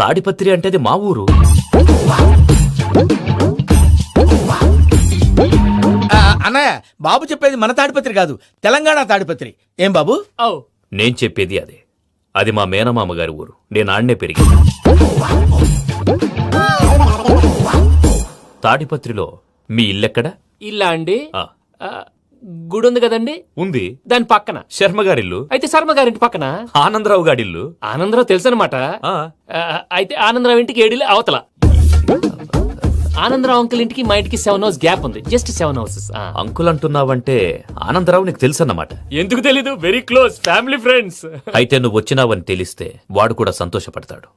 తాడిపత్రి అంటే అది మా ఊరు. అన్నయ్య, బాబు చెప్పేది మన తాడిపత్రి కాదు, తెలంగాణ తాడిపత్రి. ఏం బాబు? నేను చెప్పేది అదే. అది మా మేనమామ గారి ఊరు. నేను ఆడనే పెరిగింది. తాడిపత్రిలో మీ ఇల్లెక్కడ? ఇల్లా అండి, గుడి ఉంది కదండి. ఉంది. దాని పక్కన శర్మ గారిల్లు. అయితే శర్మ గారింటి పక్కన ఆనందరావు గారిల్లు. ఆనందరావు తెలుసు అనమాట. అయితే ఆనందరావు ఇంటికి 7 ఇల్లు అవతల. ఆనందరావు అంకుల్ ఇంటికి మా ఇంటికి 7 హౌస్ గ్యాప్ ఉంది. Just 7 houses. అంకుల్ అంటున్నావంటే ఆనందరావు నీకు తెలుసు అన్నమాట. ఎందుకు తెలీదు? Very close family friends. అయితే నువ్వు వచ్చినావని తెలిస్తే వాడు కూడా సంతోషపడతాడు.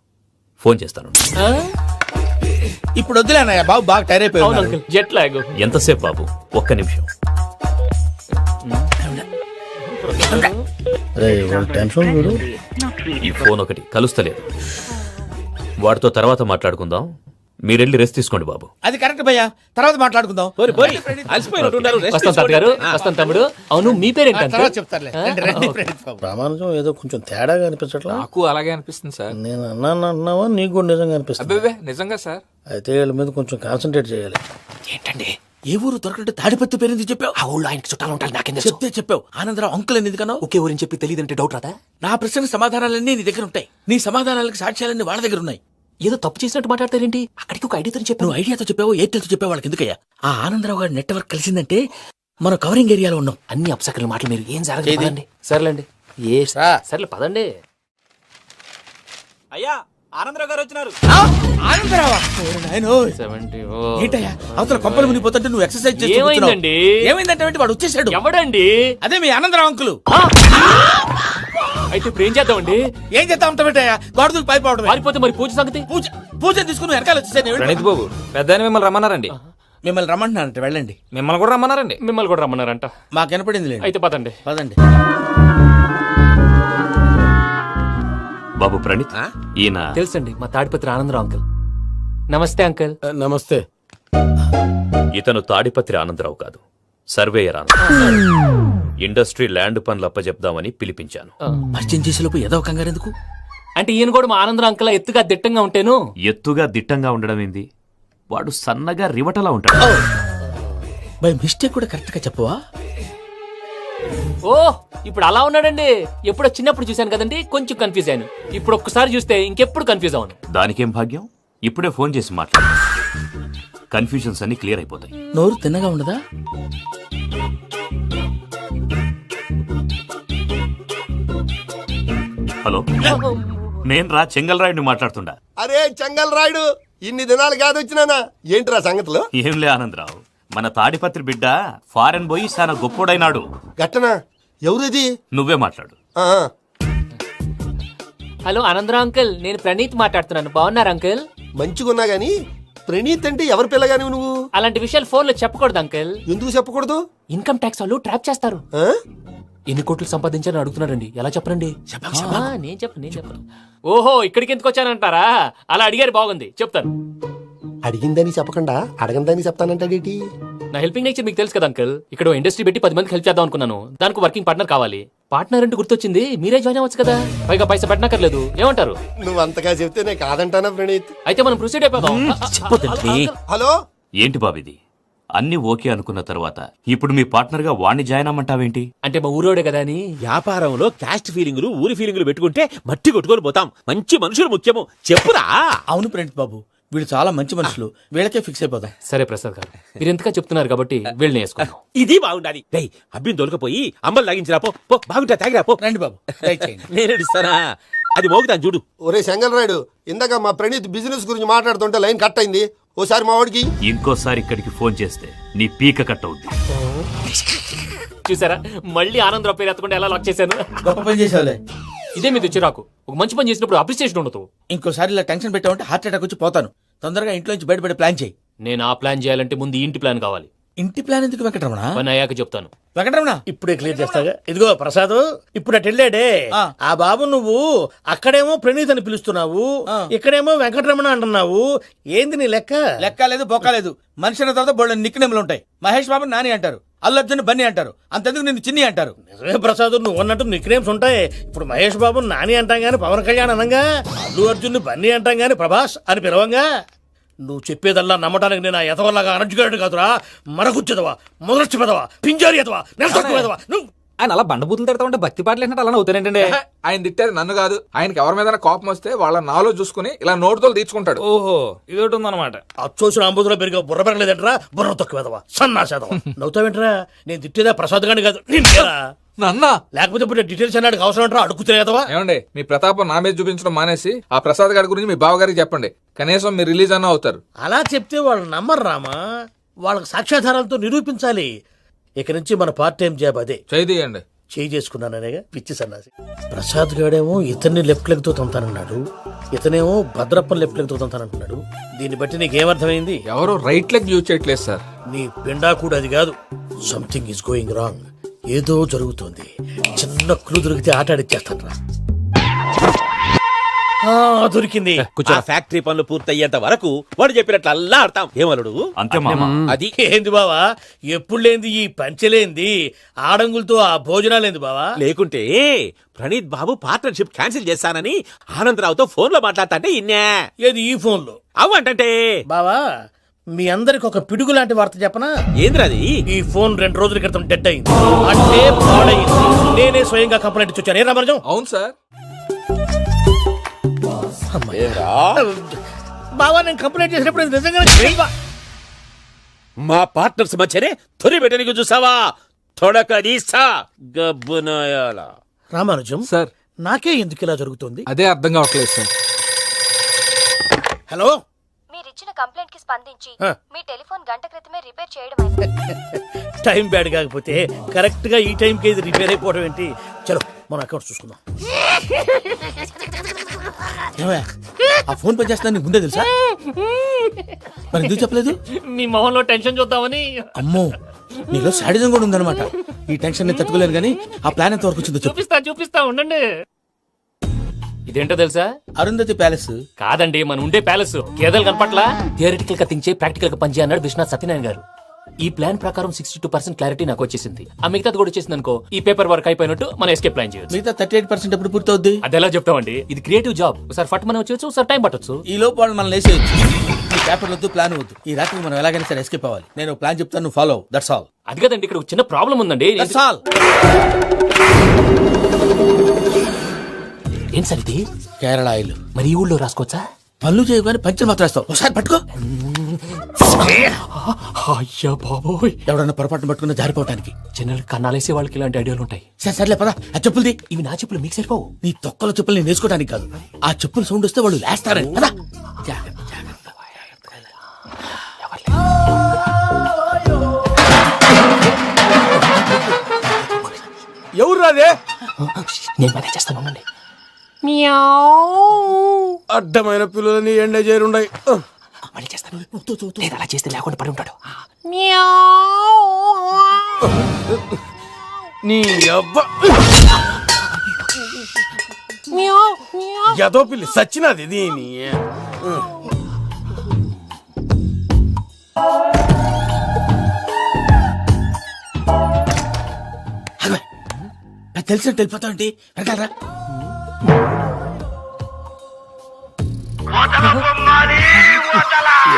ఫోన్ చేస్తాను. ఇప్పుడు వద్దులే అన్నయ్య, బాబు బాగా టైర్ అయిపోయాడు. Jet lag. ఎంతసేపు బాబు? ఒక్క నిమిషం. టెన్షన్. ఈ ఫోన్ ఒకటి కలుస్తలేదు. వాడితో తర్వాత మాట్లాడుకుందాం. మీరెళ్ళి రెస్ట్ తీసుకోండి బాబు. అది కరెక్ట్ భయ్యా, తర్వాత మాట్లాడుకుందాం. అలసిపోయినట్టున్నారు, rest వస్తాం తాత గారు, వస్తాం తమ్ముడు. అవును మీ పేరేంటి తర్వాత అంకుల్? చెప్తారులే. రండి, రండి, ప్రణీత్ బాబు. రామానుజం ఏదో కొంచెం తేడాగా అనిపించట్లా? నాకు అలాగే అనిపిస్తుంది సార్. నేను అన్నావా నీకు కూడా నిజంగా అనిపిస్తుంది? అబ్బే నిజంగా సార్. అయితే వీళ్ళ మీద కొంచెం కాన్సన్ట్రేట్ చేయాలి. ఏంటండి ఏ ఊరు దొరకట్టు తాడిపత్రి పేరు ఎందుకు చెప్పావు? ఆ ఊళ్ళో ఆయనకి చుట్టాలు ఉంటారు, నాకేం చెప్తే చెప్పావు. ఆనందరావు అంకుల్ అని ఎందుకన్నా? ఒకే ఊరిని చెప్పి తెలియదంటే డౌట్ రాదా? నా ప్రశ్నకు సమాధానాలన్నీ నీ దగ్గర ఉంటాయి, నీ సమాధానాలకు సాక్ష్యాలన్నీ వాళ్ళ దగ్గర ఉన్నాయి. ఏదో తప్పు చేసినట్టు మాట్లాడతారేంటి? అక్కడికి ఒక ఐడియాతో చెప్పాను. నువ్వు ఐడియాతో చెప్పావు, ఎయిర్టెల్తో చెప్పావు, వాళ్ళకి ఎందుకయ్యా? ఆ ఆనందరావు గారి నెట్వర్క్ కలిసిందంటే మనం కవరింగ్ ఏరియాలో ఉన్నాం. అన్ని అప్సకల మాటలు మీరు ఏం జరగదండి. సర్లేండి, సర్లే పదండి. అయ్యా ఆనందరావు గారు వచ్చినారు. ఆనందరావా? ఏంటయ్యా అవతల కొంపలు మునిగిపోతుంటే నువ్వు ఎక్సర్సైజ్ చేస్తూ ఏమైందండి? ఏమైందంటే వాడు వచ్చేసాడు. ఎవడండి? అదే మీ ఆనందరావు అంకులు. అయితే ఇప్పుడు ఏం చేద్దామండి? ఏం చేస్తా ఉంటావేటయ్యా? గోడ దూకి పైపోవడం. పారిపోతే మరి పూజ సంగతి? పూజ తీసుకుని వెనకాల వచ్చేసాను. ప్రణీత్ బాబు, పెద్ద మిమ్మల్ని రమ్మన్నారండి. మిమ్మల్ని రమ్మంటున్నారంట, వెళ్ళండి. మిమ్మల్ని కూడా రమ్మన్నారండి. మిమ్మల్ని కూడా రమ్మన్నారంట. మాకు వినపడింది లేదు. అయితే పదండి. పదండి. బాబు ప్రణీత్, ఈయన తెలుసండి, మా తాడిపత్రి ఆనందరావు అంకుల్. నమస్తే అంకుల్. నమస్తే. ఇతను తాడిపత్రి ఆనందరావు కాదు, సర్వేయర్ ఆనందరావు. ఇండస్ట్రీ ల్యాండ్ పనులు అప్పచెప్దామని పిలిపించాను. పరిచయం చేసేలోపు ఏదో కంగారు ఎందుకు? అంటే ఈయన కూడా మా ఆనందరావు అంకుల్ ఎత్తుగా దిట్టంగా ఉంటాను. ఎత్తుగా దిట్టంగా ఉండడం ఏంది, వాడు సన్నగా రివటలా ఉంటాడు. బై మిస్టేక్ కూడా కరెక్ట్ గా చెప్పవా? ఓ ఇప్పుడు అలా ఉన్నాడండి. ఎప్పుడో చిన్నప్పుడు చూశాను కదండి, కొంచెం కన్ఫ్యూజ్ అయ్యాను. ఇప్పుడు ఒక్కసారి చూస్తే ఇంకెప్పుడు కన్ఫ్యూజ్ అవ్వను. దానికేం భాగ్యం, ఇప్పుడే ఫోన్ చేసి మాట్లాడు, కన్ఫ్యూజన్స్ అన్ని క్లియర్ అయిపోతాయి. నోరు తిన్నగా ఉండదా? హలో, నేను రా చెంగల్ రాయుడిని మాట్లాడుతుండా. అరే చెంగల్ రాయుడు, ఇన్ని దినాలు కాదు వచ్చినానా? ఏంట్రా సంగతులు? ఏంలే ఆనందరావు, మన తాడిపత్రి బిడ్డ ఫారెన్ పోయి చాలా గొప్పోడైనాడు. గట్టనా? ఎవరిది? నువ్వే మాట్లాడు. హలో ఆనందరావు అంకుల్, నేను ప్రణీత్ మాట్లాడుతున్నాను. బాగున్నారు అంకుల్? మంచిగున్నా గాని ప్రణీత్ అంటే ఎవరి పిల్లగాని నువ్వు? అలాంటి విషయాలు ఫోన్ లో చెప్పకూడదు అంకుల్. ఎందుకు చెప్పకూడదు? ఇన్కమ్ ట్యాక్స్ వాళ్ళు ట్రాప్ చేస్తారు. ఎన్ని కోట్లు సంపాదించాలని అడుగుతున్నారండి, ఎలా చెప్పరండి? నేను చెప్పను. ఓహో ఇక్కడికి ఎందుకు వచ్చానంటారా? అలా అడిగారు, బాగుంది, చెప్తాను. అడిగిందని చెప్పకుండా అడగందని చెప్తానంటాడేటి? నా హెల్పింగ్ నేచర్ మీకు తెలుసు కదా అంకుల్. ఇక్కడ ఇండస్ట్రీ పెట్టి 10 మందికి హెల్ప్ చేద్దాం అనుకున్నాను. దానికి వర్కింగ్ పార్ట్నర్ కావాలి. పార్ట్నర్ అంటే గుర్తొచ్చింది, మీరే జాయిన్ అవ్వచ్చు కదా, పైగా పైసా పెట్టనక్కర్లేదు. ఏమంటారు? నువ్వు అంతగా చెప్తేనే కాదంటానా ప్రణీత్? అయితే మనం ప్రొసీడ్ అయిపోదాం. హలో, ఏంటి బాబిది? అన్ని ఓకే అనుకున్న తర్వాత ఇప్పుడు మీ పార్ట్నర్ గా వాణ్ణి జాయిన్ అమ్మంటావేంటి? అంటే మా ఊరోడే కదా అని. వ్యాపారంలో క్యాస్ట్ ఫీలింగులు, ఊరి ఫీలింగులు పెట్టుకుంటే మట్టి కొట్టుకొని పోతాం. మంచి మనుషులు ముఖ్యము, చెప్పురా. అవును ప్రణీత్ బాబు, వీళ్ళు చాలా మంచి మనుషులు, వీళ్ళకే ఫిక్స్ అయిపోదాం. సరే ప్రసాద్ గారు, మీరు ఎంతగా చెప్తున్నారు కాబట్టి వీళ్ళని వేసుకున్నాం. ఇది బాగుండాలి. డై అబ్బిని దొలకపోయి అమ్మలు లాగించిరా పో. బాగుంటా, తాగిరా పో. రండి బాబు, దయచేయండి. నేను ఇస్తానా? అది మోగుతాను చూడు. ఒరే చెంగల్ రాయుడు, ఇందాక మా ప్రణీత్ బిజినెస్ గురించి మాట్లాడుతుంటే లైన్ కట్ అయింది. ఓసారి మా వాడికి ఇంకోసారి ఇక్కడికి ఫోన్ చేస్తే నీ పీక కట్ అవుద్ది. చూసారా, మళ్ళీ ఆనందరావు పేరు ఎత్తకుండా ఎలా లాక్ చేశాను. గొప్ప పని చేసావులే. ఇదే మీద చిరాకు. ఒక మంచి పని చేసినప్పుడు అప్రిసియేషన్ ఉండదు. ఇంకోసారి ఇలా టెన్షన్ పెట్టామంటే హార్ట్ అటాక్ వచ్చి పోతాను. తొందరగా ఇంట్లో నుంచి బయటపడే ప్లాన్ చేయి. నేను ఆ ప్లాన్ చేయాలంటే ముందు ఈ ఇంటి ప్లాన్ కావాలి. ఇంటి ప్లాన్ ఎందుకు వెంకటరమణ? పని అయ్యాక చెప్తాను. వెంకటరమణ ఇప్పుడే క్లియర్ చేస్తాగా. ఇదిగో ప్రసాద్, ఇప్పుడు అటు వెళ్ళాడే ఆ బాబు, నువ్వు అక్కడేమో ప్రణీత్ అని పిలుస్తున్నావు, ఇక్కడేమో వెంకటరమణ అంటున్నావు. ఏంది నీ లెక్క? లెక్క లేదు, బొక్క లేదు. మనిషి అన్న తర్వాత బోళ్ళ నిక్నెములు ఉంటాయి. మహేష్ బాబు నాని అంటారు, అల్లు అర్జున్ బన్నీ అంటారు, అంతెందుకు నిన్ను చిన్ని అంటారు. నిజమే ప్రసాద్, నువ్వు అన్నట్టు నిక్నేమ్స్ ఉంటాయి. ఇప్పుడు మహేష్ బాబు నాని అంటాం గాని పవన్ కళ్యాణ్ అనంగా, అల్లు అర్జున్ బన్నీ అంటాం గాని ప్రభాస్ అని పిలవంగా. నువ్వు చెప్పేదల్లా నమ్మటానికి నేను ఎతవల్లాగా అనర్జుగాడు కాదురా. మరగుచ్చదవా, మొదలచ్చి పెదవా, పింజారి ఎదవా, నెలసొక్కుదవా. నువ్వు ఆయన అలా బండబూతులు తిడతా ఉంటే భక్తి పాటలు ఏంటంటే అలా అవుతానంటే. ఆయన తిట్టేది నన్ను కాదు, ఆయనకి ఎవరి మీద కోపం వస్తే వాళ్ళ నాలో చూసుకుని ఇలా నోటుతో తీర్చుకుంటాడు. ఓహో ఇదొకటి ఉందన్నమాట. అచ్చోసిన అంబుదులో పెరిగా బుర్ర పెరగలేదంటరా, బుర్ర తొక్కువేదవా, సన్నాసేదవా. నవ్వుతావేంటరా? నేను తిట్టేదా ప్రసాద్ గాని కాదు, నన్న లేకపోతే ఇప్పుడు డీటెయిల్స్ అన్నాడు అవసరం అంటారా? అడుగుతులేదవా. ఏమండి, మీ ప్రతాపం నా మీద చూపించడం మానేసి ఆ ప్రసాద్ గారి గురించి మీ బావగారికి చెప్పండి. కనీసం మీరు రిలీజ్ అన్న అవుతారు. అలా చెప్తే వాళ్ళు నమ్మరు రామా, వాళ్ళకి సాక్ష్యాధారాలతో నిరూపించాలి. ఇక నుంచి మన పార్ట్ టైం జాబ్ అదే. చేయండి. చేయి చేసుకున్నాననేగా పిచ్చి సన్నాసి. ప్రసాద్ గాడేమో ఇతన్ని లెఫ్ట్ లెగ్ తో తొంతానన్నాడు, ఇతనేమో భద్రప్పని లెఫ్ట్ లెగ్ తో తొంతానంటున్నాడు. దీన్ని బట్టి నీకేమర్థమైంది? ఎవరు రైట్ లెగ్ యూజ్ చేయట్లేదు సార్. నీ పిండా కూడా అది కాదు. Something is going wrong. ఏదో జరుగుతోంది. చిన్న క్లూ దొరికితే ఆట ఆడిచ్చేస్తాను రా. దొరికింది. ఆ ఫ్యాక్టరీ పనులు పూర్తయ్యేంత వరకు వాడు చెప్పినట్లు అల్లా ఆడతాం. ఏమలుడు అంతే మామ. అది ఏంది బావా ఎప్పుడు లేంది ఈ పంచలేంది ఆడంగులతో ఆ భోజనాలేంది బావా? లేకుంటే ప్రణీత్ బాబు పార్ట్నర్షిప్ క్యాన్సిల్ చేస్తానని ఆనందరావుతో ఫోన్ లో మాట్లాడతాంటే ఇన్నే. ఏది ఈ ఫోన్ లో? అవ్వంటే బావా మీ అందరికి ఒక పిడుగు లాంటి వార్త చెప్పనా? ఏంద్రది? ఈ ఫోన్ 2 రోజుల క్రితం డెడ్ అయింది, అంటే పాడైంది. నేనే స్వయంగా కంప్లైంట్ ఇచ్చాను. ఏ రామరాజం? అవును సార్. బావా నేను కంప్లైంట్ చేసినప్పుడు ఇది నిజంగా మా పార్ట్నర్స్ మధ్యనే తొలి పెట్టడానికి చూసావా? తొడక తీసా గబ్బునాయాల. రామానుజం సార్ నాకే ఎందుకు ఇలా జరుగుతుంది? అదే అర్థం కావట్లేదు సార్. హలో, మీరిచ్చిన కంప్లైంట్ కి స్పందించి ఆ. మీ టెలిఫోన్ గంట క్రితమే రిపేర్ చేయడం అయింది. టైం బ్యాడ్ కాకపోతే కరెక్ట్ గా ఈ టైంకి ఇది రిపేర్ అయిపోవడం ఏంటి? చలో మన అకౌంట్ చూసుకుందాం. ఏమయ్య, ఆ ఫోన్ పని చేస్తున్నా నీకు ముందే తెలుసా? మరి ఎందుకు చెప్పలేదు? మీ మొహంలో టెన్షన్ చూద్దామని. అమ్మో, నీలో శాడిజం కూడా ఉందన్నమాట. ఈ టెన్షన్ నేను తట్టుకోలేను కానీ ఆ ప్లాన్ ఎంత వరకు వచ్చిందో చెప్పు. చూపిస్తా ఉండండి. ఇదేంటో తెలుసా? అరుంధతి ప్యాలెస్ కాదండి, మన ఉండే ప్యాలెస్. గేదెలు కనపట్లా? థియరిటికల్ గా థింక్ చేయి, ప్రాక్టికల్ గా పనిచేయ అన్నాడు విశ్వనాథ్ సత్యనారాయణ గారు. ఈ ప్లాన్ ప్రకారం 62% క్లారిటీ నాకు వచ్చేసింది. ఆ మిగతాది కూడా వచ్చేసింది అనుకో, ఈ పేపర్ వర్క్ అయిపోయినట్టు మనం ఎస్కేప్ ప్లాన్ చేయొచ్చు. మిగతా 38% ఎప్పుడు పూర్తవుద్ది? అది ఎలా చెప్తామండి? ఇది క్రియేటివ్ జాబ్. ఒకసారి ఫట్ మనం వచ్చేయచ్చు, ఒకసారి టైం పట్టొచ్చు. ఈ లోపు వాళ్ళు మనం లేసేయచ్చు. ఈ పేపర్ వద్దు, ప్లాన్ వద్దు. ఈ రాత్రికి మనం ఎలాగైనా సరే ఎస్కేప్ అవ్వాలి. నేను ప్లాన్ చెప్తాను, నువ్వు ఫాలో. That's all. అది కదండి, ఇక్కడ ఒక చిన్న ప్రాబ్లం ఉందండి. That's all. ఏం సార్ ఇది? కేరళ ఆయిల్. మరి ఈ ఊళ్ళో రాసుకోవచ్చా? పనులు చేయగానే పంచర్ మాత్రం వేస్తావు. ఒకసారి పట్టుకో. అయ్యా బాబోయ్, ఎవడన్నా పొరపాటున పట్టుకున్న జారిపోవటానికి. జనరల్ కన్నాలేసే వాళ్ళకి ఇలాంటి ఐడియాలు ఉంటాయి. సర్లే పదా, ఆ చెప్పులది. ఇవి నా చెప్పులు, మీకు సరిపోవు. నీ తొక్కల చెప్పులు నేను వేసుకోవడానికి కాదు, ఆ చెప్పులు సౌండ్ వస్తే వాళ్ళు లేస్తారని. పదా. ఎవరు రాదే? నేను మేనేజ్ చేస్తాను, ఉండండి. అడ్డమైన పిల్లలని ఎండ చేరుండయి. మళ్ళీ చేస్తాను. లేదు, అలా చేస్తే లేకుండా పడి ఉంటాడు. నీ అబ్బా ఎదో పిల్లి సచ్చినది దీని. తెలిసినట్టు వెళ్ళిపోతావు ఏంటి? వెనకాలరా.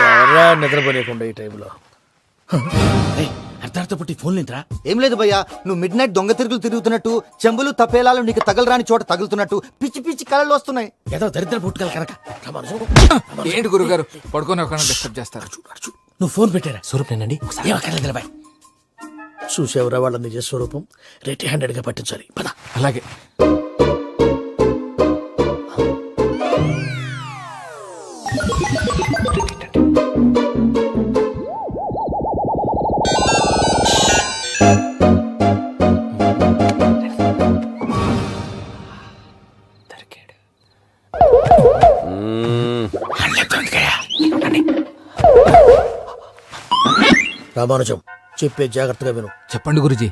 ఎవరా నిద్రపోలేకుండా ఈ టైంలో? అర్ధార్థ పుట్టి ఫోన్ లేంట్రా? ఏం లేదు భయ్యా, నువ్వు మిడ్ నైట్ దొంగ తిరుగులు తిరుగుతున్నట్టు, చెంబులు తపేలాలు నీకు తగలరాని చోట తగులుతున్నట్టు పిచ్చి పిచ్చి కళలు వస్తున్నాయి. ఏదో దరిద్ర పుట్టుకల కనుక. ఏంటి గురుగారు పడుకొని ఒక డిస్టర్బ్ చేస్తారు? నువ్వు ఫోన్ పెట్టారా? స్వరూప్ నేనండి. ఏమక్కర్లేదు బాయ్. చూసేవరా వాళ్ళ నిజ స్వరూపం. రెడీ హ్యాండెడ్ గా పట్టించాలి. పద. అలాగే. రామానుజం చెప్పే జాగ్రత్తగా విను. చెప్పండి గురుజీ.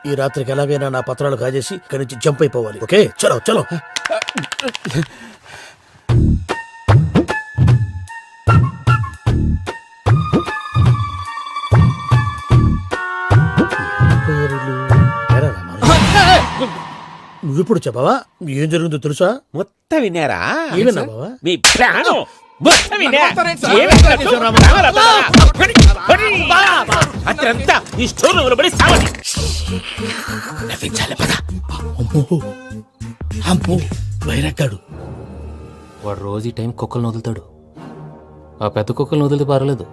ఈ రాత్రికి ఎలాగైనా నా పత్రాలు కాజేసి ఇక్కడి నుంచి జంప్ అయిపోవాలి. ఓకే, చలో చలో. నువ్విప్పుడు చెప్పవా ఏం జరిగిందో తెలుసా? మొత్తం విన్నారా? ఏమన్నా బావా? మీ ప్రాణం మొత్తం విన్నా. అత్రంతా ఈ స్టోర్ రూమ్ లో పడి సావండి. నవ్వించాలి. పద. అమ్మో అమ్మో, వైరక్కాడు. వాడు రోజు ఈ టైం కుక్కలను వదులుతాడు. ఆ పెద్ద కుక్కలను వదిలితే పర్లేదు,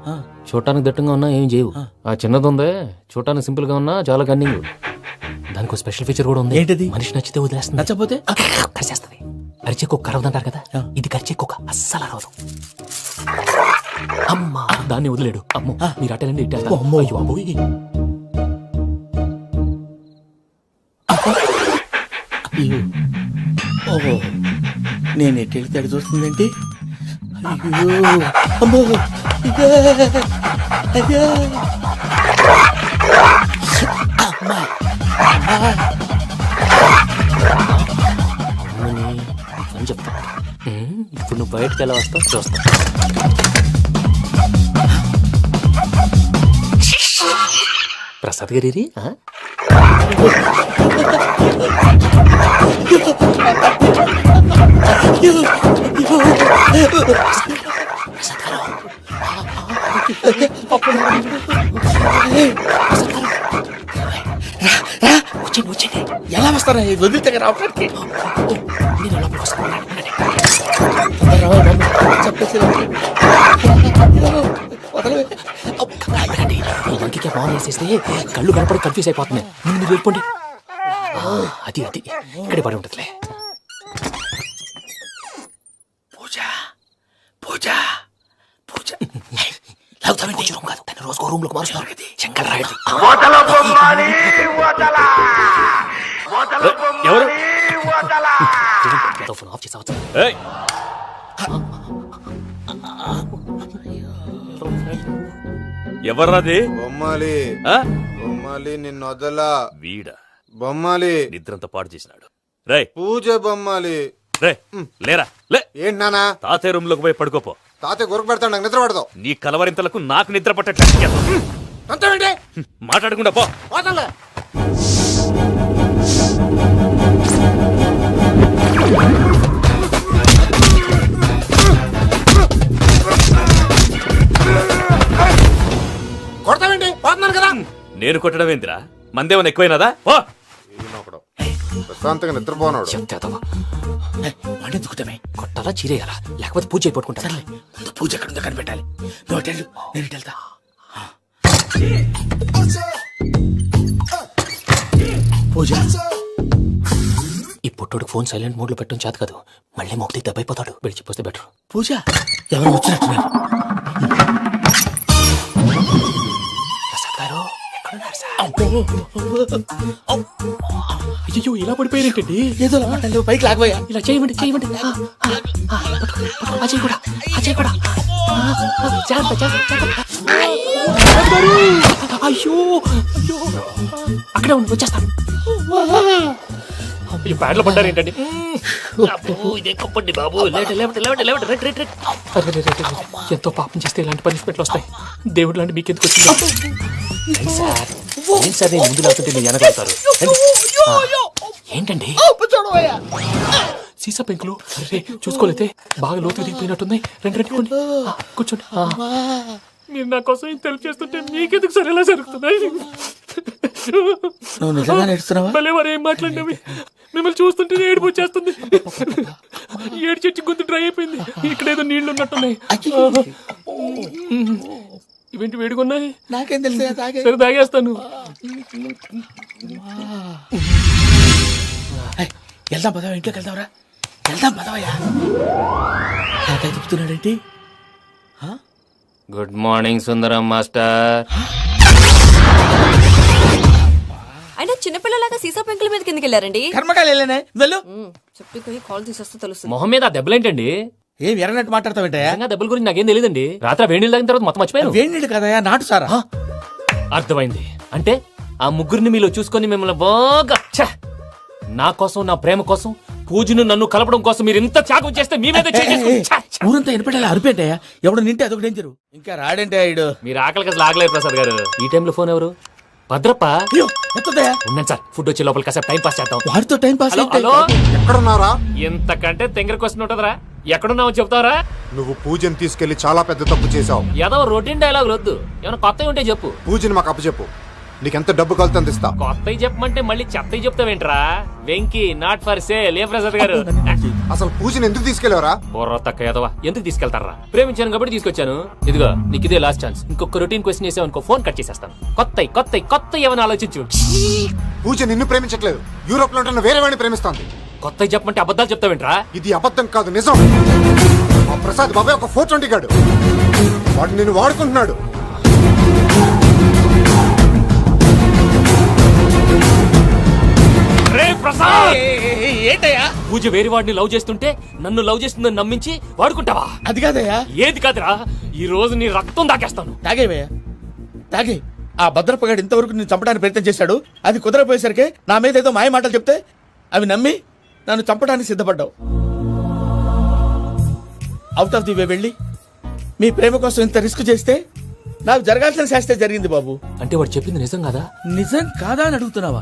చూడటానికి దట్టంగా ఉన్నా ఏం చేయవు. ఆ చిన్నది ఉందే, చూడటానికి సింపుల్ గా ఉన్నా చాలా గన్నింగ్. దానికి స్పెషల్ ఫీచర్ కూడా ఉంది. ఏంటిది? మనిషి నచ్చితే వదిలేస్తుంది, నచ్చపోతే కరిచేస్తుంది. అరిచే కుక్క అరవదంటారు కదా, ఇది కరిచే కుక్క అస్సలు అరవదు. అమ్మా, దాన్ని వదిలేడు. అమ్మో, మీరు అటెండి ఇట్టే. అమ్మో. అయ్యో అబ్బోయ్. ఓహో, నేను ఎట్టెళ్తే అడి చూస్తుందేంటి? అయ్యో అమ్మో, ఇదే అయ్యో అమ్మా. అని చెప్తా. బయటకు ఎలా వస్తావు చూస్తా. ప్రసాద్ గారి ఎలా వస్తారా వదిలితే రావడానికి ఇంటికి ఫోన్ వేసేస్తే కళ్ళు కనపడి కన్ఫ్యూజ్ అయిపోతున్నాయి. ముందు మీరు వెళ్ళిపోండి. అది అది ఇక్కడే పడి ఉంటుందిలే. పూజ పూజ పూజ రూమ్ కాదు, తను రోజుకో రూమ్ లోకి మారుస్తున్నారు కదా. శంకర్ రాయుడు ఎవరు ఫోన్ ఆఫ్ చేసావచ్చు. ఏయ్, ఎవర్రాది? బొమ్మాలి ఆ? బొమ్మాలి నిన్ను వదలా. వీడా బొమ్మాలి నిద్రంతా పాడు చేసినాడు. రేయ్ పూజ బొమ్మాలి. రే లేరా లే. ఏంటి నానా? తాతయ్య రూమ్ లోకి పోయి పడుకోపో. తాతయ్య గురకు పెడతాడు, నాకు నిద్ర పడతావు. నీ కలవరింతలకు నాకు నిద్ర పట్టట్లేదు. అంతేంటి మాట్లాడకుండా పో. పోతాలే. కొడతావేంటి? పోతున్నాను కదా. నేను కొట్టడం ఏందిరా? మందేమన్నా ఎక్కువైనదా? ఓ ప్రశాంతంగా నిద్రపోనాడు. వాడెందుకుంటామే కొట్టాలా చీరేయాలా లేకపోతే పూజ అయిపోట్టుకుంటా. సర్లే ముందు పూజ ఎక్కడ ఉందో కనిపెట్టాలి. నువ్వు వెళ్ళు, నేను ఇటు వెళ్తా. పూజ ఈ పుట్టోడు ఫోన్ సైలెంట్ మోడ్ లో పెట్టడం చేత కాదు. మళ్ళీ మొక్కటి దెబ్బైపోతాడు. వెళ్ళి చెప్పొస్తే బెటర్. పూజ ఎవరు వచ్చినట్టున్నారు. ప్రసాద్ గారు ఎక్కడున్నారు సార్? అయ్యో ఇలా పడిపోయారేంటండి? ఏదో మాటలు పైకి లాగబోయా. ఇలా చేయమండి చేయమండి. అజయ్ కూడా అజయ్ కూడా జాగ్రత్త జాగ్రత్త జాగ్రత్త. అయ్యో అయ్యో అక్కడే ఉండి వచ్చేస్తాను. ఈ ప్యాడ్లో పడ్డారు ఏంటండి? ఎంతో పాపం చేస్తే ఇలాంటి పనిష్మెంట్లు వస్తాయి. దేవుడు లాంటి మీకు ఎందుకు వచ్చింది సార్? ఏం సార్ నేను ముందు లేకుంటే మీరు వెనకాడతారు ఏంటండి? సీసా పెంకులు చూసుకోలేతే బాగా లోతు దిగిపోయినట్టున్నాయి. రెండు రెండు కూర్చోండి. మీరు నా కోసం ఇంత హెల్ప్ చేస్తుంటే మీకెందుకు సరే ఎలా జరుగుతున్నాయి? నువ్వు నిజంగా నేర్చుతున్నావా? భలే మరి ఏం మాట్లాడినవి. మిమ్మల్ని చూస్తుంటే ఏడుపు వచ్చేస్తుంది. ఏడు చెట్టు గొంతు డ్రై అయిపోయింది. ఇక్కడ ఏదో నీళ్లు ఉన్నట్టున్నాయి. ఇవేంటి వేడుకున్నాయి? నాకేం తెలుసు. సరే తాగేస్తాను. వెళ్దాం పదవా, ఇంట్లోకి వెళ్దాంరా. వెళ్దాం పదవయ్యా. నాకై చెప్తున్నాడేంటి? Good morning Sundaram master. అయినా చిన్నపిల్లలాగా సీసా పెంకుల మీద కిందకి వెళ్ళారండి. కర్మకాయలు వెళ్ళానే వెళ్ళు. చెప్పి కాల్ తీసేస్తే తెలుస్తుంది. మొహం మీద ఆ దెబ్బలేంటండి? ఏం ఎర్రనట్టు మాట్లాడతావేంటయ్యా? దెబ్బల గురించి నాకేం తెలియదండి. రాత్రి వేడి నీళ్ళు తాగిన తర్వాత మొత్తం మర్చిపోయాను. వేడి నీళ్ళు కదయా, నాటు సారా. అర్థమైంది. అంటే ఆ ముగ్గురిని మీలో చూసుకొని మిమ్మల్ని బాగా నా కోసం నా ప్రేమ కోసం పూజను నన్ను కలపడం కోసం మీరు ఇంత త్యాగం చేస్తే మీ మీద ఊరంతా వినపడేలా అరిపేంటయ్యా. ఎవడు నింటే అదొక డేంజరు. ఇంకా రాడంటే ఆయుడు. మీరు ఆకలికి అసలు ఆగలేదు ప్రసాద్ గారు. ఈ టైంలో ఫోన్ ఎవరు? భద్రప్ప. ఉన్నాను సార్. ఫుడ్ వచ్చే లోపల కాసేపు టైం పాస్ చేద్దాం. వాడితో టైం పాస్. హలో ఎక్కడున్నారా? ఇంతకంటే తెంగర క్వశ్చన్ ఉంటుందిరా. ఎక్కడున్నావు చెప్తావరా? నువ్వు పూజని తీసుకెళ్లి చాలా పెద్ద తప్పు చేశావు. ఏదో రొటీన్ డైలాగ్ వద్దు. ఏమైనా కొత్తవి ఉంటే చెప్పు. పూజని మాకు అప్పచెప్పు. నీకెంత డబ్బు కలితే అంత ఇస్తా. కొత్తవి చెప్పమంటే మళ్ళీ చెత్తవి చెప్తావేంట్రా? Venky not for sale. ఏ ప్రసాద్ గారు అసలు పూజని ఎందుకు తీసుకెళ్లేవరా? బొర్ర తక్క ఏదవా. ఎందుకు తీసుకెళ్తారా? ప్రేమించాను కాబట్టి తీసుకొచ్చాను. ఇదిగో నీకు ఇదే లాస్ట్ ఛాన్స్. ఇంకొక రొటీన్ క్వశ్చన్ చేసావు అనుకో ఫోన్ కట్ చేసేస్తాను. కొత్త ఏమైనా ఆలోచించు. పూజ నిన్ను ప్రేమించట్లేదు. యూరోప్ లో ఉంటున్న వేరే వాడిని ప్రేమిస్తాంది. కొత్తవి చెప్పమంటే అబద్ధాలు చెప్తావేంట్రా? ఇది అబద్ధం కాదు, నిజం. మా ప్రసాద్ బాబాయ్ ఒక 420 గాడు. వాడు నిన్ను వాడుకుంటున్నాడు. ఏంటయ్యా? పూజ వేరే వాడిని లవ్ చేస్తుంటే నన్ను లవ్ చేస్తుందని నమ్మించి వాడుకుంటావా? అది కాదయ్యా. ఏది కాదురా, ఈ రోజు నీ రక్తం దాకేస్తాను. తాగేవయ్యా తాగే. ఆ భద్రపగాడు ఇంతవరకు నేను చంపడానికి ప్రయత్నం చేశాడు. అది కుదరపోయేసరికి నా మీద ఏదో మాయ మాటలు చెప్తే అవి నమ్మి నన్ను చంపడానికి సిద్ధపడ్డావు. అవుట్ ఆఫ్ ది వే వెళ్ళి మీ ప్రేమ కోసం ఇంత రిస్క్ చేస్తే నాకు జరగాల్సిన శాస్త్రే జరిగింది బాబు. అంటే వాడు చెప్పింది నిజం కదా? నిజం కాదా అని అడుగుతున్నావా?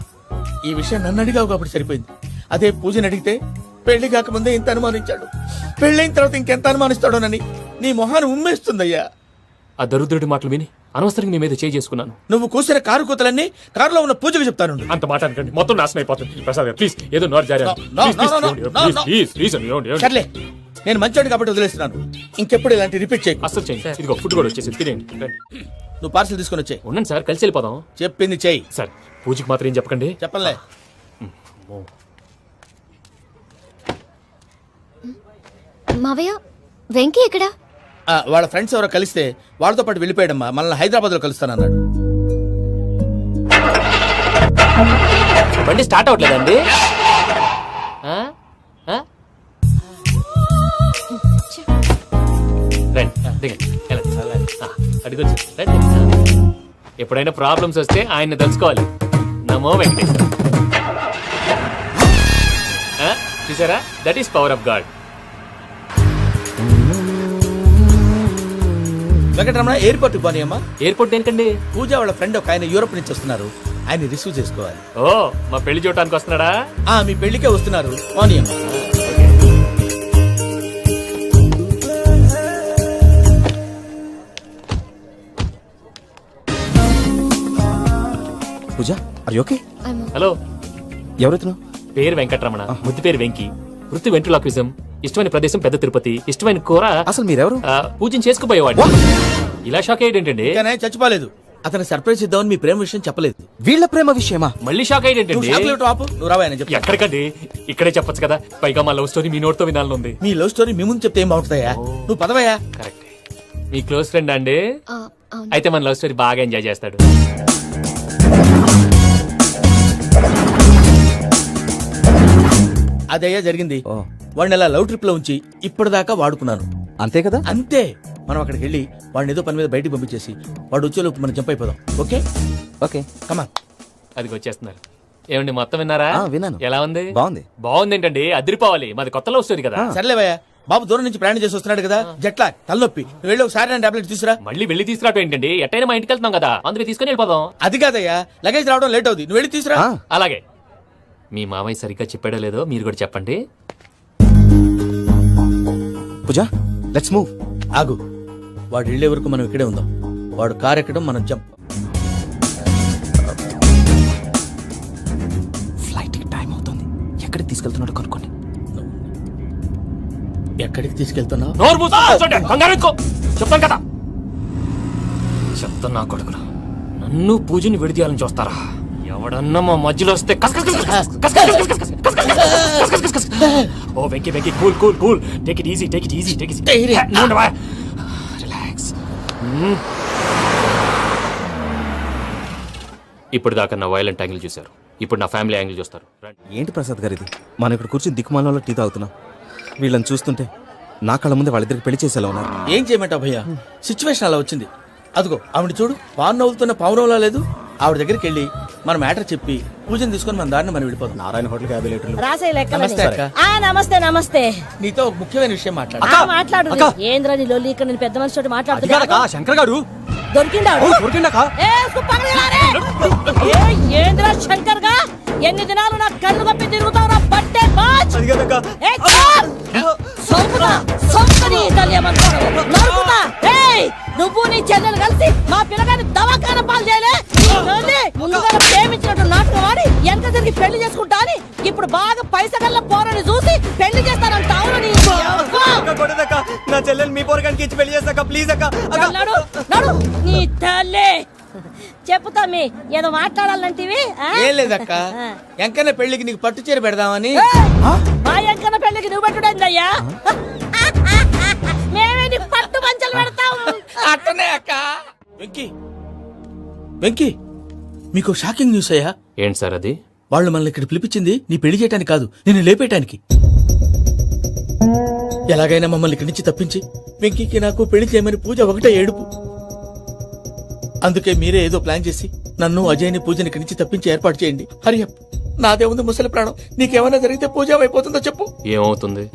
ఈ విషయం నన్ను అడిగావు కాబట్టి సరిపోయింది. అదే పూజని అడిగితే పెళ్లి కాకముందే ఇంత అనుమానించాడు, పెళ్ళైన తర్వాత ఇంకెంత అనుమానిస్తాడోనని నీ మొహాన్ని ఉమ్మేస్తుందయ్యా. ఆ దరిద్రుడి మాటలు విని అనవసరంగా మీ మీద చేయి చేసుకున్నాను. నువ్వు కూసిన కారు కూతలన్నీ కారులో ఉన్న పూజకు చెప్తాను. అంత మాట అనకండి, మొత్తం నాశనం అయిపోతుంది. ప్రసాద్ గారు ప్లీజ్ ఏదో నోరు జారీ సర్లే, నేను మంచోడు కాబట్టి వదిలేస్తున్నాను. ఇంకెప్పుడు ఇలాంటి రిపీట్ చేయకు. అసలు చేయండి. ఇదిగో ఫుడ్ కూడా వచ్చేసి తినేయండి. రండి. నువ్వు పార్సల్ తీసుకొని వచ్చాయి. ఉండండి సార్, కలిసి వెళ్ళిపోదాం. చెప్పింది చెయ్యి. సార్ పూజకి మాత్రం ఏం చెప్పకండి. చెప్పలే. మావయ్య వెంకీ ఎక్కడా? వాళ్ళ ఫ్రెండ్స్ ఎవరో కలిస్తే వాళ్ళతో పాటు వెళ్ళిపోయాడమ్మా. మనల్ని హైదరాబాద్ లో కలుస్తానన్నాడు. బండి స్టార్ట్ అవ్వట్లేదండి. ఎప్పుడైనా ప్రాబ్లమ్స్ వస్తే ఆయన్ని తెలుసుకోవాలి. నమో వెంకటేశ్వర. చూసారా, that is power of God. Venkataramana airport పోనీ అమ్మా. ఎయిర్పోర్ట్ ఏంటండి? పూజ వాళ్ళ ఫ్రెండ్ ఒక ఆయన యూరోప్ నుంచి వస్తున్నారు, ఆయన రిసీవ్ చేసుకోవాలి. ఓ, మా పెళ్లి చూడటానికి వస్తున్నాడా? మీ పెళ్లికే వస్తున్నారు. పోనీ అమ్మా. పూజ ఆర్ యు ఓకే? హలో, ఎవరైతును? పేరు వెంకటరమణ, ముద్దు పేరు వెంకి, వృత్తి వెంట్రులాక్విజం, ఇష్టమైన ప్రదేశం పెద్ద తిరుపతి, ఇష్టమైన కూర. అసలు మీరెవరు? పూజను చేసుకుపోయేవాడు. ఇలా షాక్ అయ్యేటండి. చచ్చిపోలేదు. అతను సర్ప్రైజ్ ఇద్దామని మీ ప్రేమ విషయం చెప్పలేదు. వీళ్ళ ప్రేమ విషయమా? మళ్ళీ షాక్ అయ్యేటండి. నువ్వు రావాయని చెప్పి ఎక్కడికండి, ఇక్కడే చెప్పొచ్చు కదా. పైగా మా లవ్ స్టోరీ మీ నోటితో వినాలనుంది. మీ లవ్ స్టోరీ మీ ముందు చెప్తే ఏం బాగుంటుందయ్యా? నువ్వు పదవయ్యా. కరెక్ట్. మీ క్లోజ్ ఫ్రెండ్ అండి? అయితే మన లవ్ స్టోరీ బాగా ఎంజాయ్ చేస్తాడు. అదయ్యా జరిగింది. వాడిని అలా లవ్ ట్రిప్ లో ఉంచి ఇప్పటిదాకా వాడుకున్నాను. అంతే కదా? అంతే. మనం అక్కడికి వెళ్ళి వాడిని ఏదో పని మీద బయటికి పంపించేసి వాడు వచ్చేలోపు మనం జంప్ అయిపోదాం. Okay okay come on. అది వచ్చేస్తున్నారు. ఏమండి, మొత్తం విన్నారా? విన్నాను. ఎలా ఉంది? బాగుంది. బాగుంది ఏంటండి, అదిరిపోవాలి. మాది కొత్త లవ్ స్టోరీ కదా. సర్లేవయ్యా, బాబు దూరం నుంచి ప్రయాణం చేసి వస్తున్నాడు కదా, జట్లా తలనొప్పి. నువ్వు వెళ్ళి ఒకసారి టాబ్లెట్ తీసుకురా. మళ్ళీ వెళ్ళి తీసుకురావటం ఏంటండి? ఎట్టైనా మా ఇంటికి వెళ్తున్నాం కదా, అందుకే తీసుకుని వెళ్ళిపోదాం. అది కాదయ్యా, లగేజ్ రావడం లేట్ అవుతుంది. నువ్వు వెళ్ళి తీసుకురా. అలాగే. మీ మామయ్య సరిగ్గా చెప్పాడో లేదో మీరు కూడా చెప్పండి. పూజ లెట్స్ మూవ్. ఆగు, వాడు వెళ్ళే వరకు మనం ఇక్కడే ఉందాం. వాడు కారు ఎక్కడం, మనం జంప్. ఫ్లైట్ కి టైం అవుతుంది. ఎక్కడికి తీసుకెళ్తున్నాడో కనుక్కోండి. ఎక్కడికి తీసుకెళ్తున్నావు? చెప్తాను కదా. చెప్తాను నా కొడుకును. నన్ను పూజని విడిదీయాలని చూస్తారా? ఎవడన్నా మా మధ్యలో వస్తే ఓ Venky Venky, cool cool cool, take it easy, take it easy, take it easy. Relax. ఇప్పుడు దాకా నా వైలెంట్ యాంగిల్ చూశారు, ఇప్పుడు నా ఫ్యామిలీ యాంగిల్ చూస్తారు. ఏంటి ప్రసాద్ గారు ఇది? మనం ఇక్కడ కూర్చొని దిక్కుమాలలో టీ తాగుతున్నాం. వీళ్ళని చూస్తుంటే నా కళ్ళ ముందే వాళ్ళిద్దరికి పెళ్లి చేసేలా ఉన్నారు. ఏం చేయమంటావు భయ్యా, సిచ్యువేషన్ అలా వచ్చింది. అదిగో ఆవిడ చూడు, పావు నవ్వుతున్న పావునవ్వులా లేదు. ఆవిడ దగ్గరికి వెళ్ళి మన మ్యాటర్ చెప్పి పూజను తీసుకొని మన దారిని మనం వెళ్ళిపోతాం. నారాయణ హోటల్ 50 లీటర్లు. నమస్తే అక్క. నమస్తే నమస్తే. నీతో ఒక ముఖ్యమైన విషయం మాట్లాడు. మాట్లాడు. ఏంద్రా నీ లొల్లి? ఇక్కడ నేను పెద్ద మనిషి మాట్లాడుతున్నా. శంకర్ గారు దొరికిందా? ఏంద్రా శంకర్ గా? ఎన్ని దినాలు నా కళ్ళు కప్పి తిరుగుతావు? బట్టే నువ్వు నీ చెల్లెలు కలిసి మా పిల్లగాని దవాఖాన పాలు చేయలే. ముందుగా ప్రేమించినట్టు నాటకం ఆడి ఎంత తిరిగి పెళ్లి చేసుకుంటా అని ఇప్పుడు బాగా పైసగల్ల పోరని చూసి పెళ్లి చేస్తానంట. నా చెల్లెలు మీ పోరగానికి ఇచ్చి పెళ్లి చేస్తాక ప్లీజ్ అక్క. నడు నీ తల్లి. చెప్పుతా మీ ఏదో మాట్లాడాలంటివి. ఏం లేదక్క, ఎంకన్న పెళ్లికి నీకు పట్టు చీర పెడదామని. మా ఎంకన్న పెళ్లికి నువ్వు పెట్టుడైందయ్యా? మేమే నీకు పట్టు పంచలు పెడతాం. అట్టనే అక్క. వెంకీ వెంకీ, మీకు షాకింగ్ న్యూస్ అయ్యా. ఏంటి సార్ అది? వాళ్ళు మనల్ని ఇక్కడ పిలిపించింది నీ పెళ్లి చేయడానికి కాదు, నిన్ను లేపేయటానికి. ఎలాగైనా మమ్మల్ని ఇక్కడి నుంచి తప్పించి వెంకీకి నాకు పెళ్లి చేయమని పూజ ఒకటే ఏడుపు. అందుకే మీరే ఏదో ప్లాన్ చేసి నన్ను అజయ్ని పూజని ఇక్కడి నుంచి తప్పించి ఏర్పాటు చేయండి. హరియప్, నాదే ఉంది ముసలి ప్రాణం. నీకేమైనా జరిగితే పూజ అయిపోతుందో చెప్పు. ఏమవుతుంది?